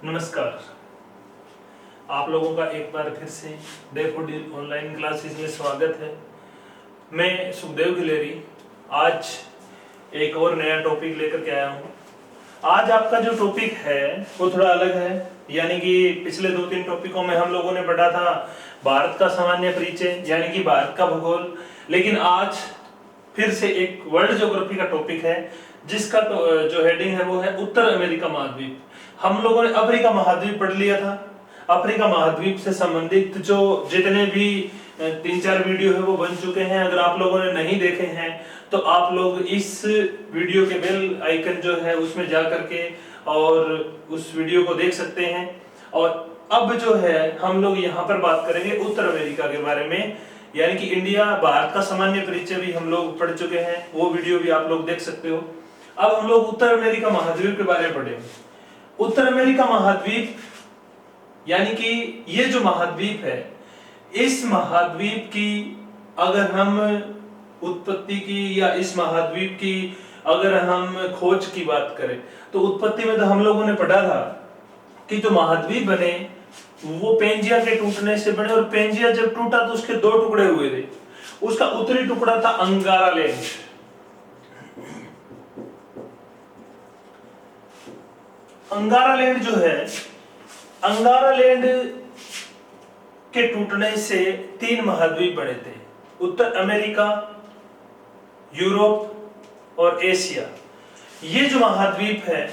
नमस्कार। आप लोगों का एक बार फिर से डैफोडिल ऑनलाइन क्लासेस में स्वागत है। मैं सुखदेव गिलेरी आज एक और नया टॉपिक लेकर के आया हूँ। आज आपका जो टॉपिक है वो थोड़ा अलग है, यानी कि पिछले 2-3 टॉपिकों में हम लोगों ने पढ़ा था भारत का सामान्य परिचय यानी कि भारत का भूगोल, लेकिन आज फिर से एक वर्ल्ड ज्योग्राफी का टॉपिक है जिसका जो हेडिंग है वो है उत्तर अमेरिका महाद्वीप। हम लोगों ने अफ्रीका महाद्वीप पढ़ लिया था। अफ्रीका महाद्वीप से संबंधित जो जितने भी 3-4 वीडियो है वो बन चुके हैं। अगर आप लोगों ने नहीं देखे हैं तो आप लोग इस वीडियो के बेल आइकन जो है उसमें जा करके और उस वीडियो को देख सकते हैं। और अब जो है हम लोग यहाँ पर बात करेंगे उत्तर अमेरिका के बारे में, यानी कि इंडिया भारत का सामान्य परिचय भी हम लोग पढ़ चुके हैं, वो वीडियो भी आप लोग देख सकते हो। अब हम लोग उत्तर अमेरिका महाद्वीप के बारे में पढ़ेंगे। उत्तर अमेरिका महाद्वीप यानी कि ये जो महाद्वीप है, इस महाद्वीप की अगर हम उत्पत्ति की या इस महाद्वीप की अगर हम खोज की बात करें तो उत्पत्ति में तो हम लोगों ने पढ़ा था कि जो महाद्वीप बने वो पेंजिया के टूटने से बने, और पेंजिया जब टूटा तो उसके 2 टुकड़े हुए थे। उसका उत्तरी टुकड़ा था अंगारा लैंड। अंगारा लैंड जो है, अंगारा लैंड के टूटने से 3 महाद्वीप बने थे, उत्तर अमेरिका, यूरोप और एशिया। ये जो महाद्वीप है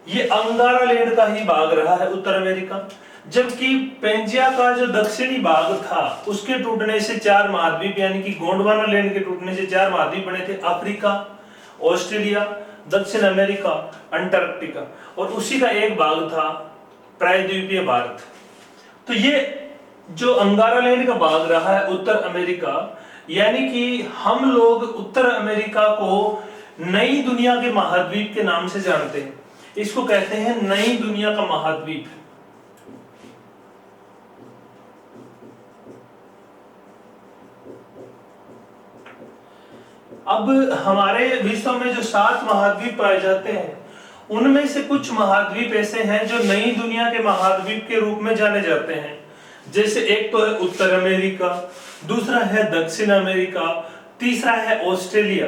ये अंगारा लैंड का ही भाग रहा है उत्तर अमेरिका, जबकि पेंजिया का जो दक्षिणी भाग था उसके टूटने से 4 महाद्वीप यानी कि गोंडवाना लैंड के टूटने से 4 महाद्वीप बने थे, अफ्रीका, ऑस्ट्रेलिया, दक्षिण अमेरिका, अंटार्कटिका, और उसी का एक भाग था प्रायद्वीपीय भारत। तो ये जो अंगारा लैंड का भाग रहा है उत्तर अमेरिका, यानी कि हम लोग उत्तर अमेरिका को नई दुनिया के महाद्वीप के नाम से जानते हैं। इसको कहते हैं नई दुनिया का महाद्वीप। अब हमारे विश्व में जो 7 महाद्वीप पाए जाते हैं उनमें से कुछ महाद्वीप ऐसे हैं जो नई दुनिया के महाद्वीप के रूप में जाने जाते हैं। जैसे एक तो है उत्तर अमेरिका, दूसरा है दक्षिण अमेरिका, तीसरा है ऑस्ट्रेलिया।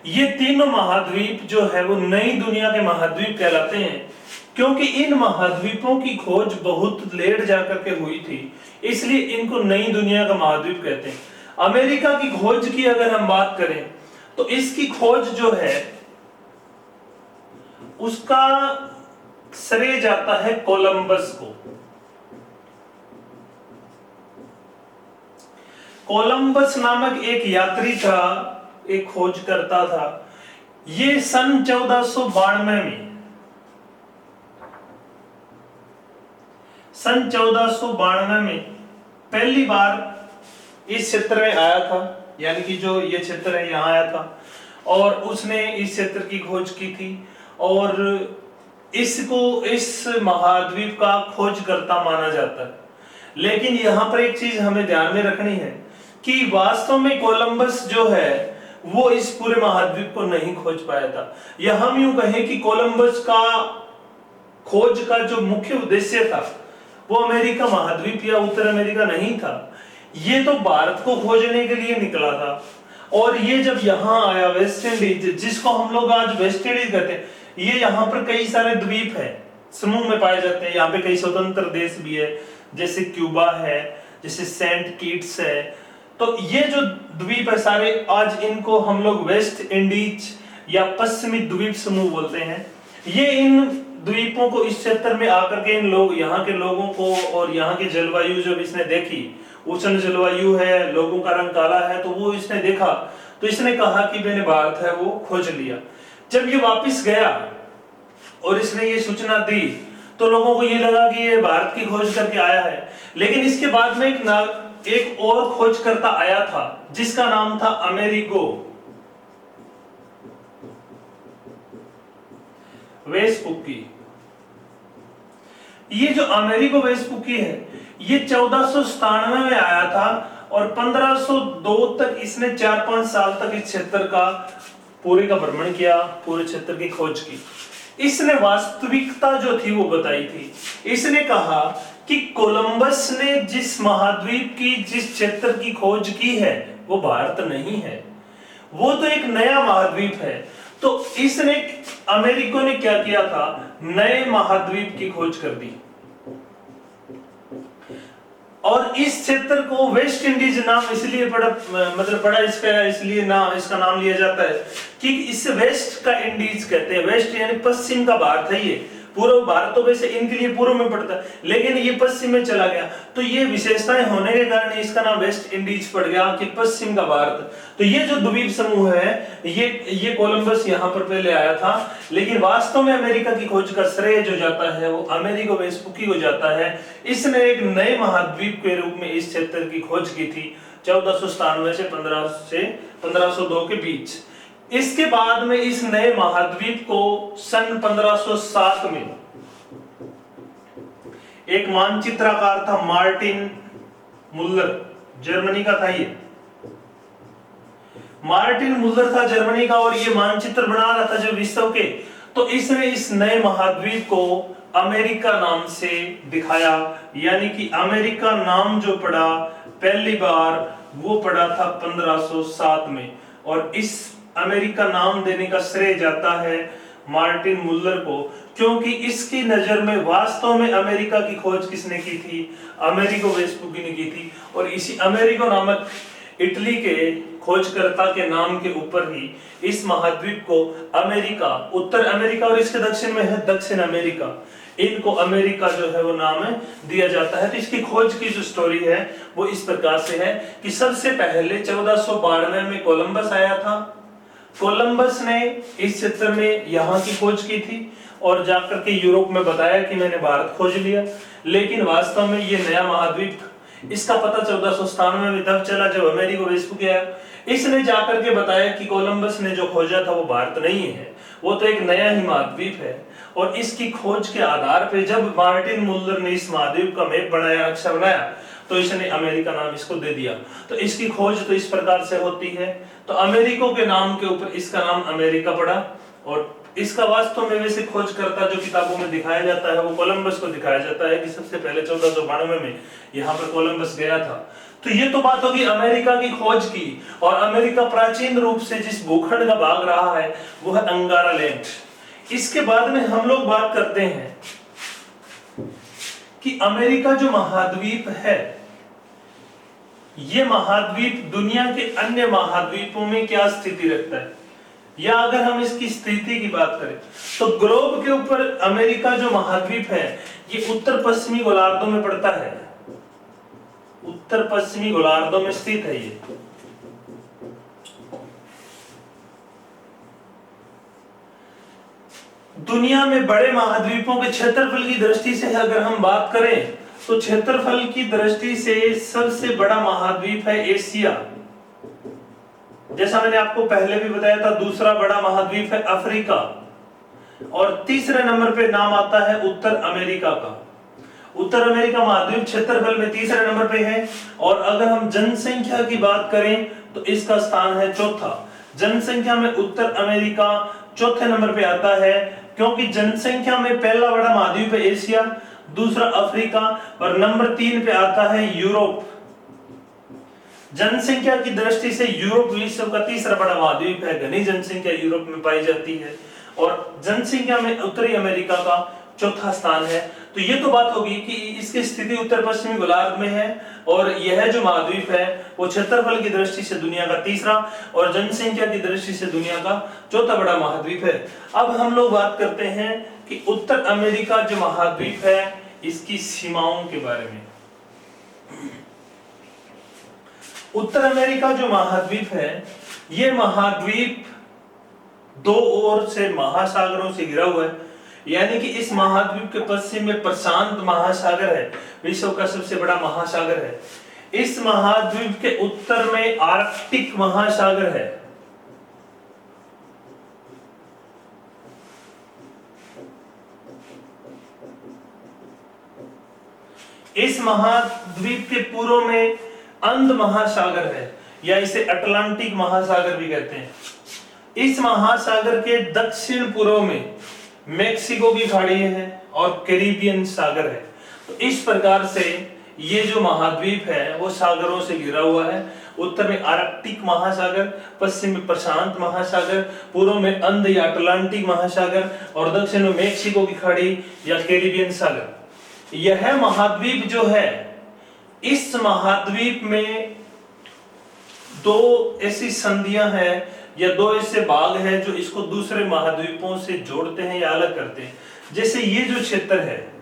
ये तीनों महाद्वीप जो है वो नई दुनिया के महाद्वीप कहलाते हैं, क्योंकि इन महाद्वीपों की खोज बहुत लेट जाकर के हुई थी, इसलिए इनको नई दुनिया का महाद्वीप कहते हैं। अमेरिका की खोज की अगर हम बात करें तो इसकी खोज जो है उसका श्रेय जाता है कोलंबस को। कोलंबस नामक एक यात्री था, एक खोजकर्ता था। ये सन 1492 में पहली बार इस क्षेत्र में आया था, यानी कि जो ये क्षेत्र है यहाँ आया था, और उसने इस क्षेत्र की खोज की थी और इसको इस महाद्वीप का खोजकर्ता माना जाता है। लेकिन यहाँ पर एक चीज हमें ध्यान में रखनी है कि वास्तव में कोलंबस जो है वो इस पूरे महाद्वीप को नहीं खोज पाया था, या हम यूं कहें कि कोलंबस का खोज का जो मुख्य उद्देश्य था वो अमेरिका महाद्वीप या उत्तर अमेरिका नहीं था। ये तो भारत को खोजने के लिए निकला था, और ये जब यहाँ आया वेस्ट इंडीज, जिसको हम लोग आज वेस्ट इंडीज कहते हैं, ये यहाँ पर कई सारे द्वीप हैं, समूह में पाए जाते हैं। यहाँ पे कई स्वतंत्र देश भी है, जैसे क्यूबा है, जैसे सेंट किट्स है। तो ये जो द्वीप है सारे, आज इनको हम लोग वेस्ट इंडीज या पश्चिमी द्वीप समूह बोलते हैं। ये इन द्वीपों को इस क्षेत्र में आकर के इन लोग, यहाँ के लोगों को और यहाँ की जलवायु जब इसने देखी, उष्ण जलवायु है, लोगों का रंग काला है, तो वो इसने देखा तो इसने कहा कि मैंने भारत है वो खोज लिया। जब ये वापस गया और इसने ये सूचना दी तो लोगों को ये लगा कि ये भारत की खोज करके आया है। लेकिन इसके बाद में एक और खोजकर्ता आया था जिसका नाम था अमेरिगो वेस्पुक्की। ये जो अमेरिगो वेस्पुक्की है ये 1497 में आया था और 1502 तक इसने 4-5 साल तक इस क्षेत्र का पूरे का भ्रमण किया, पूरे क्षेत्र की खोज की। इसने वास्तविकता जो थी वो बताई थी। इसने कहा कि कोलंबस ने जिस महाद्वीप की, जिस क्षेत्र की खोज की है वो भारत नहीं है, वो तो एक नया महाद्वीप है। तो इसने, अमेरिका ने क्या किया था, नए महाद्वीप की खोज कर दी और इस क्षेत्र को वेस्ट इंडीज नाम इसलिए पड़ा, मतलब पड़ा इसका, इसलिए ना इसका नाम लिया जाता है कि इस वेस्ट का इंडीज कहते हैं। वेस्ट यानी पश्चिम का भारत है, ये पूर्व भारत तो वैसे इनके लिए पूर्व में पड़ता है, लेकिन ये पश्चिम में चला गया, तो ये विशेषताएं होने के कारण इसका नाम वेस्ट इंडीज पड़ गया कि पश्चिम का भारत। तो ये जो द्वीप समूह है, ये कोलंबस यहाँ पर पहले आया था, लेकिन वास्तव में अमेरिका की खोज का श्रेय जो जाता है वो अमेरिको वेस्पुकी को जाता है। इसने एक नए महाद्वीप के रूप में इस क्षेत्र की खोज की थी 1497 से 1502 के बीच। इसके बाद में इस नए महाद्वीप को सन 1507 में एक मानचित्रकार था, मार्टिन मुल्लर, जर्मनी का था ये। मार्टिन मुल्लर था जर्मनी का, और ये मानचित्र बना रहा था जो विश्व के, तो इसने इस नए महाद्वीप को अमेरिका नाम से दिखाया, यानी कि अमेरिका नाम जो पड़ा पहली बार वो पड़ा था 1507 में। और इस अमेरिका नाम देने का श्रेय जाता है मार्टिन मुल्लर को, क्योंकि इसकी नजर में वास्तव में अमेरिका की खोज किसने की थी, अमेरिको वेस्पुकी ने की थी। और इसी अमेरिको नामक इटली के खोजकर्ता के नाम के ऊपर ही इस महाद्वीप को अमेरिका, उत्तर अमेरिका और इसके दक्षिण में है दक्षिण अमेरिका, इनको अमेरिका जो है वो नाम दिया जाता है। तो इसकी खोज की जो स्टोरी है वो इस प्रकार से है कि सबसे पहले 1492 में कोलंबस आया था। कोलंबस ने इस क्षेत्र में यहाँ की खोज की थी और जाकर के यूरोप में बताया कि मैंने भारत खोज लिया, लेकिन वास्तव में ये नया महाद्वीप, इसका पता 1497 में तब चला जब अमेरिको वेस्पुकी आया। इसने जाकर के बताया कि कोलंबस ने जो खोजा था वो भारत नहीं है, वो तो एक नया ही महाद्वीप है। और इसकी खोज के आधार पे जब मार्टिन मुल्लर ने इस महाद्वीप का मैप बनाया, नक्शा बनाया, तो इसने अमेरिका नाम इसको दे दिया। तो इसकी खोज तो इस प्रकार से होती है। तो अमेरिको के नाम के ऊपर इसका नाम अमेरिका पड़ा। और इसका वास्तव में वैसे खोज करता जो किताबों में दिखाया जाता है वो कोलंबस को दिखाया जाता है कि सबसे पहले 1492 में यहाँ पर कोलंबस गया था। तो ये तो बात होगी अमेरिका की खोज की। और अमेरिका प्राचीन रूप से जिस भूखंड का भाग रहा है वो है अंगारा लैंड। इसके बाद में हम लोग बात करते हैं कि अमेरिका जो महाद्वीप है, ये महाद्वीप दुनिया के अन्य महाद्वीपों में क्या स्थिति रखता है, या अगर हम इसकी स्थिति की बात करें तो ग्लोब के ऊपर अमेरिका जो महाद्वीप है ये उत्तर पश्चिमी गोलार्धों में पड़ता है, उत्तर पश्चिमी गोलार्धों में स्थित है। ये दुनिया में बड़े महाद्वीपों के क्षेत्रफल की दृष्टि से अगर हम बात करें तो क्षेत्रफल की दृष्टि से सबसे बड़ा महाद्वीप है एशिया, जैसा मैंने आपको पहले भी बताया था। दूसरा बड़ा महाद्वीप है अफ्रीका, और तीसरे नंबर पे नाम आता है उत्तर अमेरिका का। उत्तर अमेरिका महाद्वीप क्षेत्रफल में तीसरे नंबर पे है। और अगर हम जनसंख्या की बात करें तो इसका स्थान है चौथा। जनसंख्या में उत्तर अमेरिका चौथे नंबर पे आता है, क्योंकि जनसंख्या में पहला बड़ा महाद्वीप है एशिया, दूसरा अफ्रीका, और नंबर 3 पे आता है यूरोप। जनसंख्या की दृष्टि से यूरोप विश्व का तीसरा बड़ा महाद्वीप है, घनी जनसंख्या यूरोप में पाई जाती है। और जनसंख्या में उत्तरी अमेरिका का चौथा स्थान है। तो ये तो बात होगी कि इसकी स्थिति उत्तर पश्चिमी गोलार्ध में है, और यह जो महाद्वीप है वो क्षेत्रफल की दृष्टि से दुनिया का तीसरा और जनसंख्या की दृष्टि से दुनिया का चौथा बड़ा महाद्वीप है। अब हम लोग बात करते हैं कि उत्तर अमेरिका जो महाद्वीप है इसकी सीमाओं के बारे में। उत्तर अमेरिका जो महाद्वीप है, ये महाद्वीप दो ओर से महासागरों से घिरा हुआ है, यानी कि इस महाद्वीप के पश्चिम में प्रशांत महासागर है, विश्व का सबसे बड़ा महासागर है। इस महाद्वीप के उत्तर में आर्कटिक महासागर है। इस महाद्वीप के पूर्व में अंध महासागर है, या इसे अटलांटिक महासागर भी कहते हैं। इस महासागर के दक्षिण पूर्व में मेक्सिको की खाड़ी है और कैरिबियन सागर है। तो इस प्रकार से ये जो महाद्वीप है वो सागरों से घिरा हुआ है। उत्तर में आर्कटिक महासागर, पश्चिम में प्रशांत महासागर, पूर्व में अंध या अटलांटिक महासागर और दक्षिण में मेक्सिको की खाड़ी या कैरिबियन सागर। यह महाद्वीप जो है, इस महाद्वीप में दो ऐसी संधियां हैं या दो ऐसे भाग हैं जो इसको दूसरे महाद्वीपों से जोड़ते हैं या अलग करते हैं। जैसे ये जो क्षेत्र है,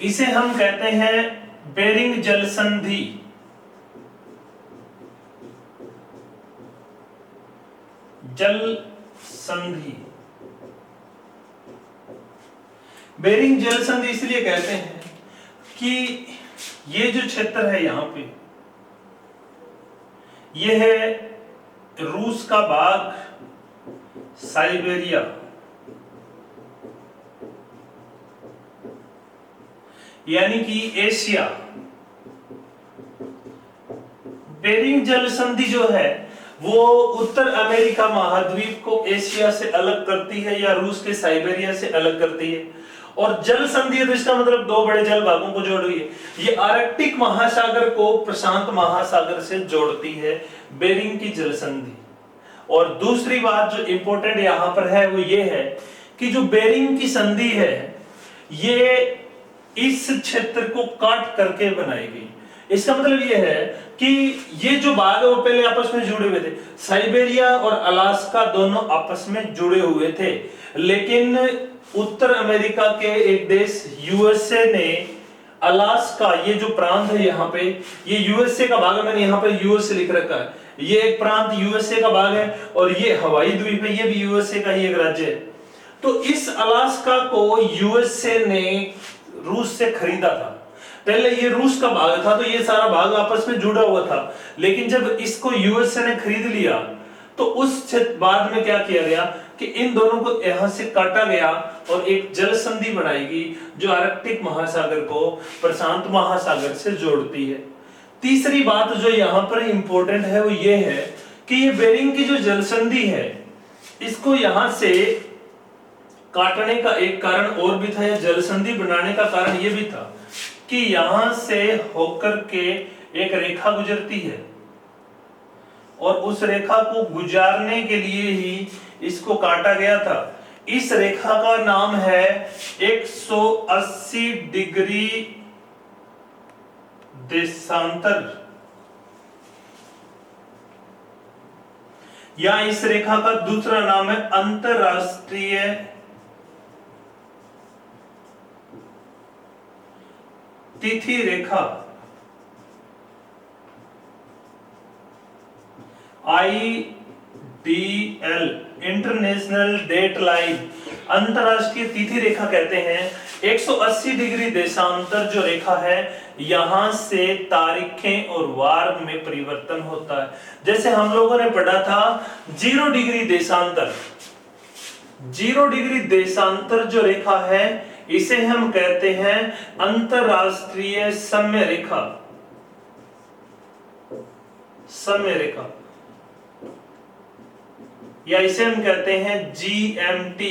इसे हम कहते हैं बेरिंग जल संधि। जल संधि, बेरिंग जल संधि इसलिए कहते हैं कि ये जो क्षेत्र है यहां पे, ये है रूस का भाग, साइबेरिया, यानी कि एशिया। बेरिंग जल संधि जो है वो उत्तर अमेरिका महाद्वीप को एशिया से अलग करती है या रूस के साइबेरिया से अलग करती है। और जल संधि है तो इसका मतलब दो बड़े जल भागों को जोड़ रही है। ये आर्कटिक महासागर को प्रशांत महासागर से जोड़ती है, बेरिंग की जल संधि। और दूसरी बात जो इंपॉर्टेंट यहां पर है वो ये है कि जो बेरिंग की संधि है ये इस क्षेत्र को काट करके बनाई गई। इसका मतलब ये है कि ये जो भाग है वो पहले आपस में जुड़े हुए थे। साइबेरिया और अलास्का दोनों आपस में जुड़े हुए थे, लेकिन उत्तर अमेरिका के एक देश यूएसए ने अलास्का, ये जो प्रांत है यहाँ पे, ये यूएसए का भाग है। मैंने यहाँ पे यूएसए लिख रखा है, ये एक प्रांत यूएसए का भाग है और ये हवाई द्वीप है, ये भी यूएसए का ही एक राज्य है। तो इस अलास्का को यूएसए ने रूस से खरीदा था। पहले ये रूस का भाग था तो ये सारा भाग आपस में जुड़ा हुआ था, लेकिन जब इसको यूएसए ने खरीद लिया तो उस बाद में क्या किया गया कि इन दोनों को यहां से काटा गया और एक जल संधि बनाई गई जो आर्कटिक महासागर को प्रशांत महासागर से जोड़ती है। तीसरी बात जो यहां पर इंपॉर्टेंट है वो ये है कि ये बेरिंग की जो जल संधि है, इसको यहां से काटने का एक कारण और भी था, या जल संधि बनाने का कारण ये भी था कि यहां से होकर के एक रेखा गुजरती है और उस रेखा को गुजारने के लिए ही इसको काटा गया था। इस रेखा का नाम है 180 डिग्री देशांतर, या इस रेखा का दूसरा नाम है अंतरराष्ट्रीय तिथि रेखा, IDL, इंटरनेशनल डेट लाइन, अंतरराष्ट्रीय तिथि रेखा कहते हैं। 180 डिग्री देशांतर जो रेखा है, यहां से तारीखें और वार में परिवर्तन होता है। जैसे हम लोगों ने पढ़ा था 0 डिग्री देशांतर, 0 डिग्री देशांतर जो रेखा है इसे हम कहते हैं अंतरराष्ट्रीय समय रेखा, समय रेखा, या इसे हम कहते हैं GMT,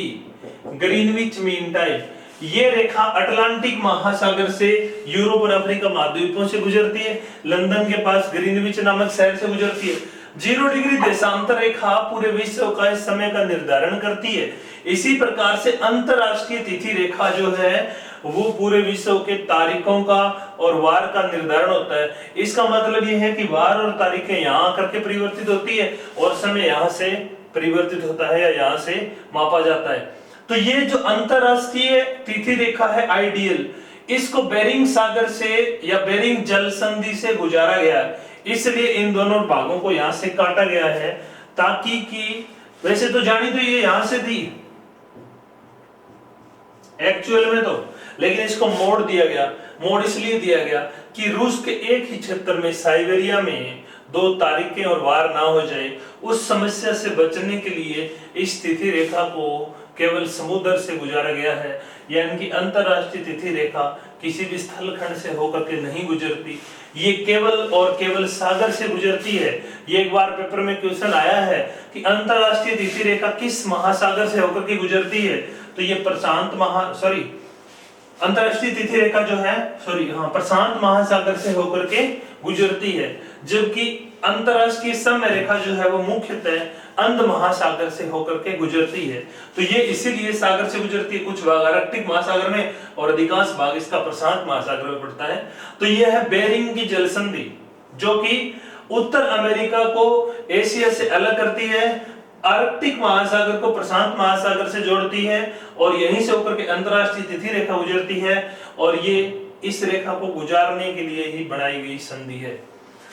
ग्रीनविच मीन टाइम। ये रेखा अटलांटिक महासागर से यूरोप और अफ्रीका महाद्वीपों से गुजरती है, लंदन के पास ग्रीनविच नामक शहर से गुजरती है। 0 डिग्री देशांतर रेखा पूरे विश्व का समय का निर्धारण करती है। इसी प्रकार से अंतरराष्ट्रीय तिथि रेखा जो है वो पूरे विश्व के तारीखों का और वार का निर्धारण होता है। इसका मतलब ये है कि वार और तारीखें यहाँ आकर के परिवर्तित होती है और समय यहाँ से परिवर्तित होता है या यहाँ से मापा जाता है। तो ये जो अंतरराष्ट्रीय तिथि रेखा है IDL, इसको बेरिंग सागर से या बेरिंग जल संधि से गुजारा गया है, इसलिए इन दोनों भागों को यहां से काटा गया है ताकि कि वैसे तो जानी तो ये यहां से थी एक्चुअल में तो, लेकिन इसको मोड़ दिया गया। मोड़ इसलिए दिया गया कि रूस के एक ही क्षेत्र में साइबेरिया में दो तारीखें और वार ना हो जाए, उस समस्या से बचने के लिए इस तिथि रेखा को केवल समुद्र से गुजारा गया है, यानी कि अंतरराष्ट्रीय तिथि रेखा किसी भी स्थल खंड से होकर के नहीं गुजरती, ये केवल और केवल सागर से गुजरती है। ये एक बार पेपर में क्वेश्चन आया है कि अंतरराष्ट्रीय तिथि रेखा किस महासागर से होकर के गुजरती है, तो ये अंतरराष्ट्रीय तिथि रेखा जो है प्रशांत महासागर से होकर के गुजरती है, जबकि अंतरराष्ट्रीय समय रेखा जो है वो मुख्यतः अंध महासागर से होकर के गुजरती है। तो ये इसीलिए सागर से गुजरती है, कुछ भाग आर्कटिक महासागर में और अधिकांश भाग इसका प्रशांत महासागर में पड़ता है। तो ये है बेरिंग की जल संधि, जो कि उत्तर अमेरिका को एशिया से अलग करती है, आर्कटिक महासागर को प्रशांत महासागर से जोड़ती है, और यहीं से होकर के अंतरराष्ट्रीय तिथि रेखा गुजरती है, और ये इस रेखा को गुजारने के लिए ही बनाई गई संधि है।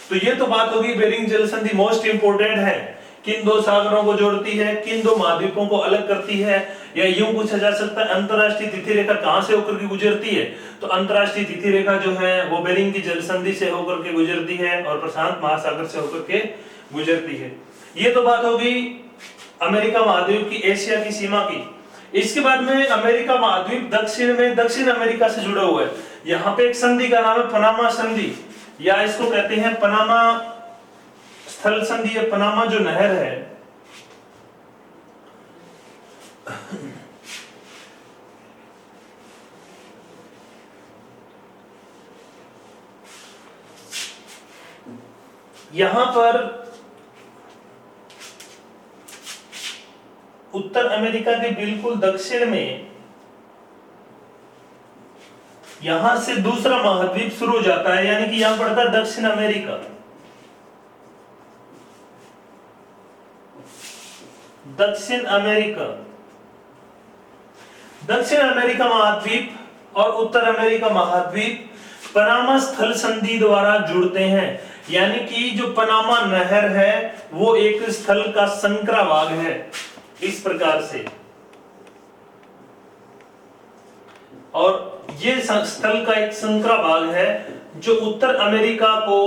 तो ये तो बात होगी बेरिंग जल संधि मोस्ट इंपोर्टेंट है, किन दो सागरों को जोड़ती है, किन दो महाद्वीपों को अलग करती है, या यूं पूछा जा सकता है अंतरराष्ट्रीय तिथि रेखा कहां से होकर के गुजरती है, तो अंतरराष्ट्रीय तिथि रेखा जो है वो बेरिंग की जल संधि से होकर के गुजरती है और प्रशांत महासागर से होकर के गुजरती है। ये तो बात होगी अमेरिका महाद्वीप की, एशिया की सीमा की। इसके बाद में अमेरिका महाद्वीप दक्षिण में दक्षिण अमेरिका से जुड़ा हुआ है। यहाँ पे एक संधि का नाम है पनामा संधि, या इसको कहते हैं पनामा स्थल संधि, या पनामा जो नहर है यहां पर उत्तर अमेरिका के बिल्कुल दक्षिण में यहां से दूसरा महाद्वीप शुरू हो जाता है, यानी कि यहां पड़ता है दक्षिण अमेरिका। दक्षिण अमेरिका, दक्षिण अमेरिका महाद्वीप और उत्तर अमेरिका महाद्वीप पनामा स्थल संधि द्वारा जुड़ते हैं, यानी कि जो पनामा नहर है वो एक स्थल का संकरा भाग है, इस प्रकार से। और ये स्थल का एक संकरा भाग है जो उत्तर अमेरिका को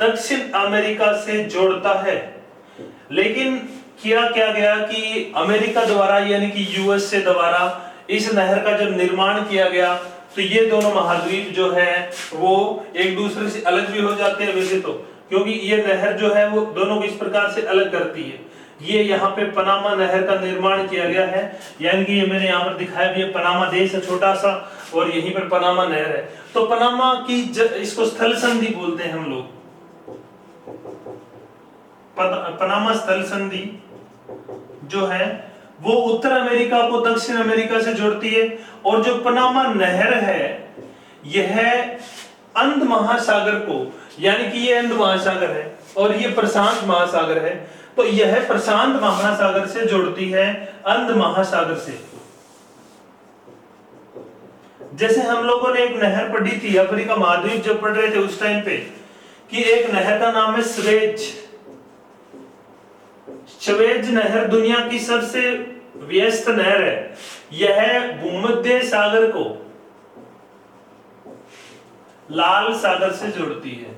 दक्षिण अमेरिका से जोड़ता है। लेकिन किया क्या गया कि अमेरिका द्वारा यानी कि यूएसए द्वारा इस नहर का जब निर्माण किया गया तो ये दोनों महाद्वीप जो है वो एक दूसरे से अलग भी हो जाते हैं वैसे तो, क्योंकि ये नहर जो है वो दोनों को इस प्रकार से अलग करती है। ये यहाँ पे पनामा नहर का निर्माण किया गया है, यानी कि ये मैंने यहाँ पर दिखाया भी है, पनामा देश है छोटा सा और यहीं पर पनामा नहर है। तो पनामा की इसको स्थल संधि बोलते हैं हम लोग, पनामा स्थल संधि जो है वो उत्तर अमेरिका को दक्षिण अमेरिका से जोड़ती है। और जो पनामा नहर है यह अंध महासागर को, यानी कि ये अंध महासागर है और ये प्रशांत महासागर है, तो यह प्रशांत महासागर से जोड़ती है अंध महासागर से। जैसे हम लोगों ने एक नहर पढ़ी थी अफ्रीका महाद्वीप जब पढ़ रहे थे उस टाइम पे, कि एक नहर का नाम है स्वेज। स्वेज नहर दुनिया की सबसे व्यस्त नहर है। यह भूमध्य सागर को लाल सागर से जोड़ती है।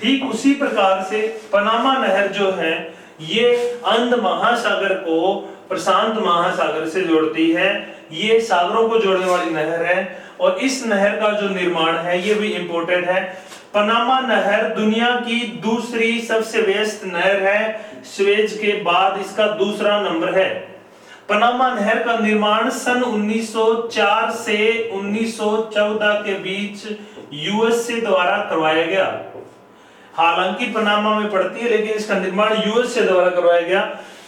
ठीक उसी प्रकार से पनामा नहर जो है ये अंध महासागर को प्रशांत महासागर से जोड़ती है। ये सागरों को जोड़ने वाली नहर है और इस नहर का जो निर्माण है ये भी इंपॉर्टेंट है। पनामा नहर दुनिया की दूसरी सबसे व्यस्त नहर है, स्वेज के बाद इसका दूसरा नंबर है। पनामा नहर का निर्माण सन 1904 से 1914 के बीच यूएसए द्वारा करवाया गया। हालांकि पनामा में पड़ती है लेकिन इसका निर्माण यूएसए द्वारा करवाया गया,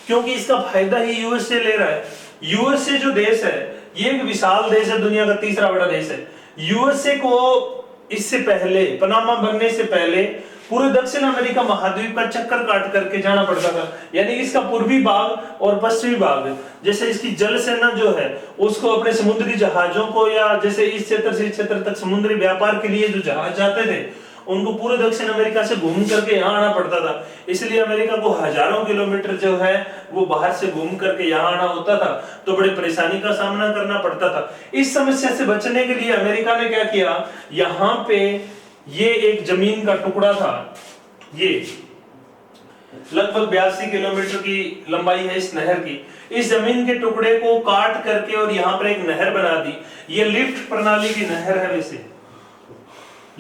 क्योंकि इसका फायदा ही यूएसए ले रहा है। यूएसए जो देश है ये एक विशाल देश है, दुनिया का तीसरा बड़ा देश है। यूएसए को इससे पहले, पनामा बनने से पहले पूरे दक्षिण अमेरिका महाद्वीप का चक्कर काट करके जाना पड़ता था, यानी इसका पूर्वी भाग और पश्चिमी भाग, जैसे इसकी जल सेना जो है उसको अपने समुद्री जहाजों को, या जैसे इस क्षेत्र से इस क्षेत्र तक समुद्री व्यापार के लिए जो जहाज जाते थे उनको पूरे दक्षिण अमेरिका से घूम करके यहाँ आना पड़ता था। इसलिए अमेरिका को हजारों किलोमीटर जो है वो बाहर से घूम करके यहाँ आना होता था, तो बड़ी परेशानी का सामना करना पड़ता था। इस समस्या से बचने के लिए अमेरिका ने क्या किया, यहाँ पे ये एक जमीन का टुकड़ा था, लगभग 82 किलोमीटर की लंबाई है इस नहर की। इस जमीन के टुकड़े को काट करके और यहाँ पर एक नहर बना दी। ये लिफ्ट प्रणाली की नहर है, वैसे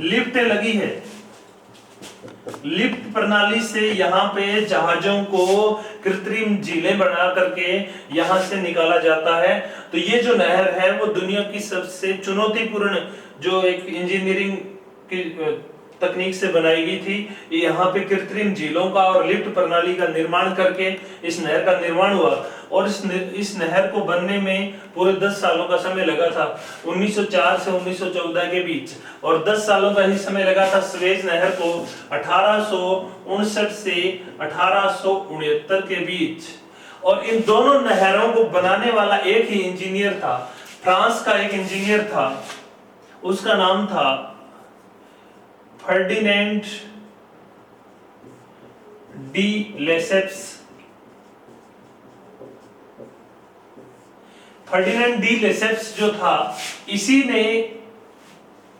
लिफ्टें लगी है। लिफ्ट प्रणाली से यहाँ पे जहाजों को कृत्रिम झीलें बना करके यहाँ से निकाला जाता है। तो ये जो नहर है वो दुनिया की सबसे चुनौतीपूर्ण जो एक इंजीनियरिंग की तकनीक से बनाई गई थी। यहाँ पे कृत्रिम झीलों का और लिफ्ट प्रणाली का निर्माण करके इस नहर का निर्माण हुआ और इस नहर को बनने में पूरे 10 सालों का समय लगा था, 1904 से 1914 के बीच। और 10 सालों का ही समय लगा था स्वेज नहर को 1859 से 1869 के बीच। और इन दोनों नहरों को बनाने वाला एक ही इंजीनियर था, फ्रांस का एक इंजीनियर था, उसका नाम था Ferdinand de Lesseps. Ferdinand de Lesseps जो था, इसी ने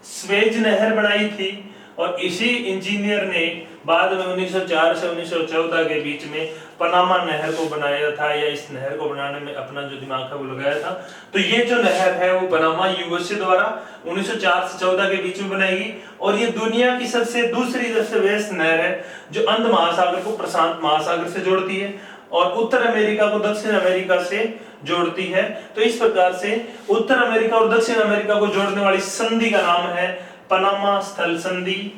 स्वेज नहर बनाई थी और इसी इंजीनियर ने बाद में 1904 से 1914 के बीच में पनामा नहर को बनाया था, या इस नहर को बनाने में अपना जो दिमाग है वो लगाया था। तो ये जो नहर है वो पनामा यूएसए द्वारा 1904 से 14 के बीच में बनाई और ये दुनिया की दूसरी सबसे व्यस्त नहर है जो अंध महासागर को प्रशांत महासागर से जोड़ती है और उत्तर अमेरिका को दक्षिण अमेरिका से जोड़ती है। तो इस प्रकार से उत्तर अमेरिका और दक्षिण अमेरिका को जोड़ने वाली संधि का नाम है पनामा स्थल संधि।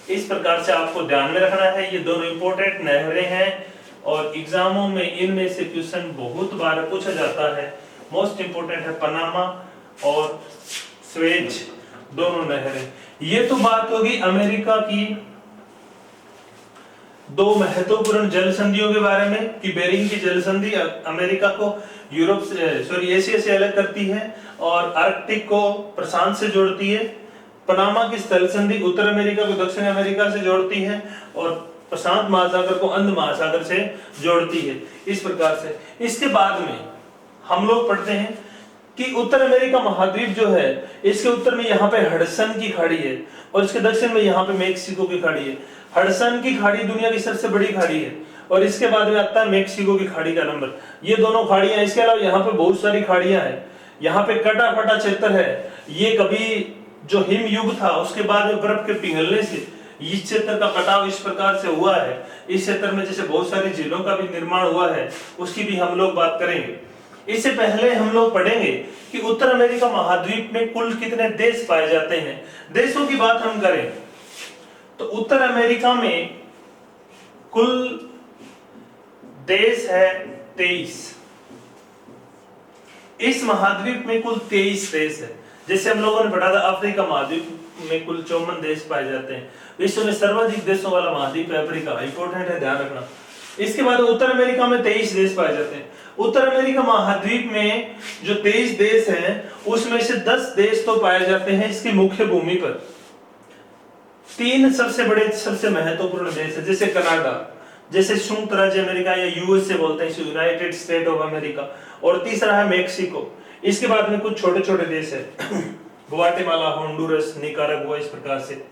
इस प्रकार से आपको ध्यान में रखना है, ये दोनों इंपॉर्टेंट नहरें हैं और एग्जामों में इनमें से क्वेश्चन बहुत बार पूछा जाता है। मोस्ट इंपोर्टेंट है पनामा और स्वेज दोनों नहरें। ये तो बात होगी अमेरिका की दो महत्वपूर्ण जल संधियों के बारे में कि बेरिंग की जल संधि अमेरिका को यूरोप से एशिया से अलग करती है और आर्कटिक को प्रशांत से जोड़ती है। पनामा की स्थल संधि उत्तर अमेरिका को दक्षिण अमेरिका से जोड़ती है और प्रशांत महासागर को अंध महासागर से जोड़ती है। इस प्रकार से इसके बाद में हम लोग पढ़ते हैं कि उत्तर अमेरिका महाद्वीप जो है इसके उत्तर में यहाँ पे हडसन की खाड़ी है और इसके दक्षिण में यहाँ पे मेक्सिको की खाड़ी है। हडसन की खाड़ी दुनिया की सबसे बड़ी खाड़ी है और इसके बाद में आता है मेक्सिको की खाड़ी का नंबर। ये दोनों खाड़ियां, इसके अलावा यहाँ पे बहुत सारी खाड़ियां हैं। यहाँ पे कटा फटा क्षेत्र है, ये कभी जो हिम युग था उसके बाद में बर्फ के पिघलने से इस क्षेत्र का कटाव इस प्रकार से हुआ है। इस क्षेत्र में जैसे बहुत सारी झीलों का भी निर्माण हुआ है, उसकी भी हम लोग बात करेंगे। इससे पहले हम लोग पढ़ेंगे कि उत्तर अमेरिका महाद्वीप में कुल कितने देश पाए जाते हैं। देशों की बात हम करें तो उत्तर अमेरिका में कुल देश है 23। इस महाद्वीप में कुल 23 देश है। जैसे हम लोगों ने पढ़ा था अफ्रीका महाद्वीप में कुल 54 देश पाए जाते हैं। विश्व में सर्वाधिक देशों वाला महाद्वीप है अफ्रीका, इंपॉर्टेंट है, ध्यान रखना। इसके बाद उत्तर अमेरिका में 23 देश पाए जाते हैं। उत्तर अमेरिका महाद्वीप में जो 23 देश हैं उसमें से 10 देश तो पाए जाते हैं इसकी मुख्य भूमि पर। 3 सबसे बड़े सबसे महत्वपूर्ण देश है, जैसे कनाडा, जैसे संयुक्त राज्य अमेरिका या यूएसए बोलते हैं, यूनाइटेड स्टेट ऑफ अमेरिका, और तीसरा है मेक्सिको। इसके बाद में कुछ छोटे छोटे देश है ग्वाटेमाला, होंडुरस, निकारागुआ, इस प्रकार से।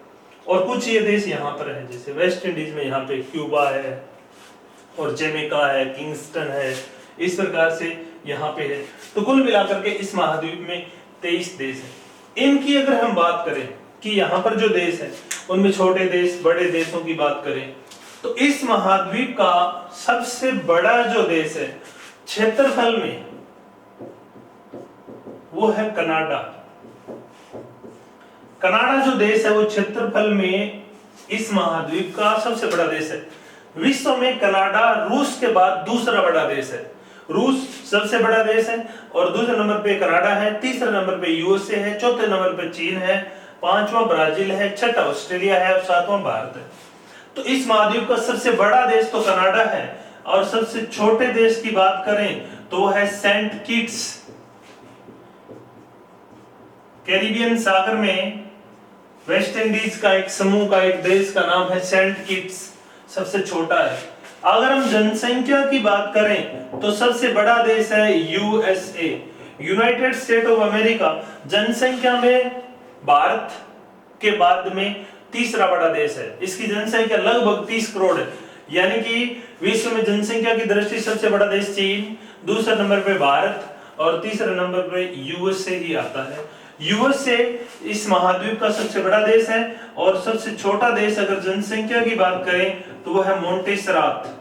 और कुछ ये देश यहाँ पर है, जैसे वेस्ट इंडीज में यहाँ पे क्यूबा है और जमैका है, किंगस्टन है, इस प्रकार से यहाँ पे है। तो कुल मिलाकर के इस महाद्वीप में 23 देश है। इनकी अगर हम बात करें कि यहाँ पर जो देश है उनमें छोटे देश बड़े देशों की बात करें तो इस महाद्वीप का सबसे बड़ा जो देश है क्षेत्रफल में वो है कनाडा। कनाडा जो देश है वो क्षेत्रफल में इस महाद्वीप का सबसे बड़ा देश है। विश्व में कनाडा रूस के बाद दूसरा बड़ा देश है। रूस सबसे बड़ा देश है और दूसरे नंबर पे कनाडा है, तीसरे नंबर पे यूएसए है, चौथे नंबर पे चीन है, पांचवा ब्राजील है, छठा ऑस्ट्रेलिया है और सातवां भारत है। तो इस महाद्वीप का सबसे बड़ा देश तो कनाडा है और सबसे छोटे देश की बात करें तो वो है सेंट किट्स। कैरिबियन सागर में वेस्ट इंडीज का एक समूह का एक देश का नाम है सेंट किट्स, सबसे छोटा है। अगर हम जनसंख्या की बात करें तो सबसे बड़ा देश है USA, United state of America. जनसंख्या में भारत के बाद में तीसरा बड़ा देश है। इसकी जनसंख्या लगभग 30 करोड़ है। यानी कि विश्व में जनसंख्या की दृष्टि सबसे बड़ा देश चीन, दूसरे नंबर पे भारत और तीसरे नंबर पे यूएसए ही आता है। यूएसए इस महाद्वीप का सबसे बड़ा देश है और सबसे छोटा देश अगर जनसंख्या की बात करें तो वो है मोंटेसरात।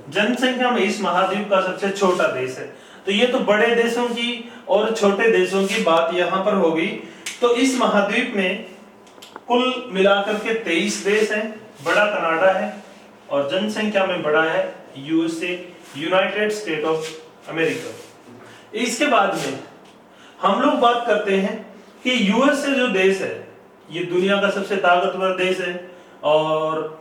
जनसंख्या में इस महाद्वीप का सबसे छोटा देश है। तो ये तो बड़े देशों की और छोटे देशों की बात यहां पर होगी। तो इस महाद्वीप में कुल मिलाकर के 23 देश हैं। बड़ा कनाडा है और जनसंख्या में बड़ा है USA, United state of America. इसके बाद में हम लोग बात करते हैं कि यूएसए जो देश है ये दुनिया का सबसे ताकतवर देश है और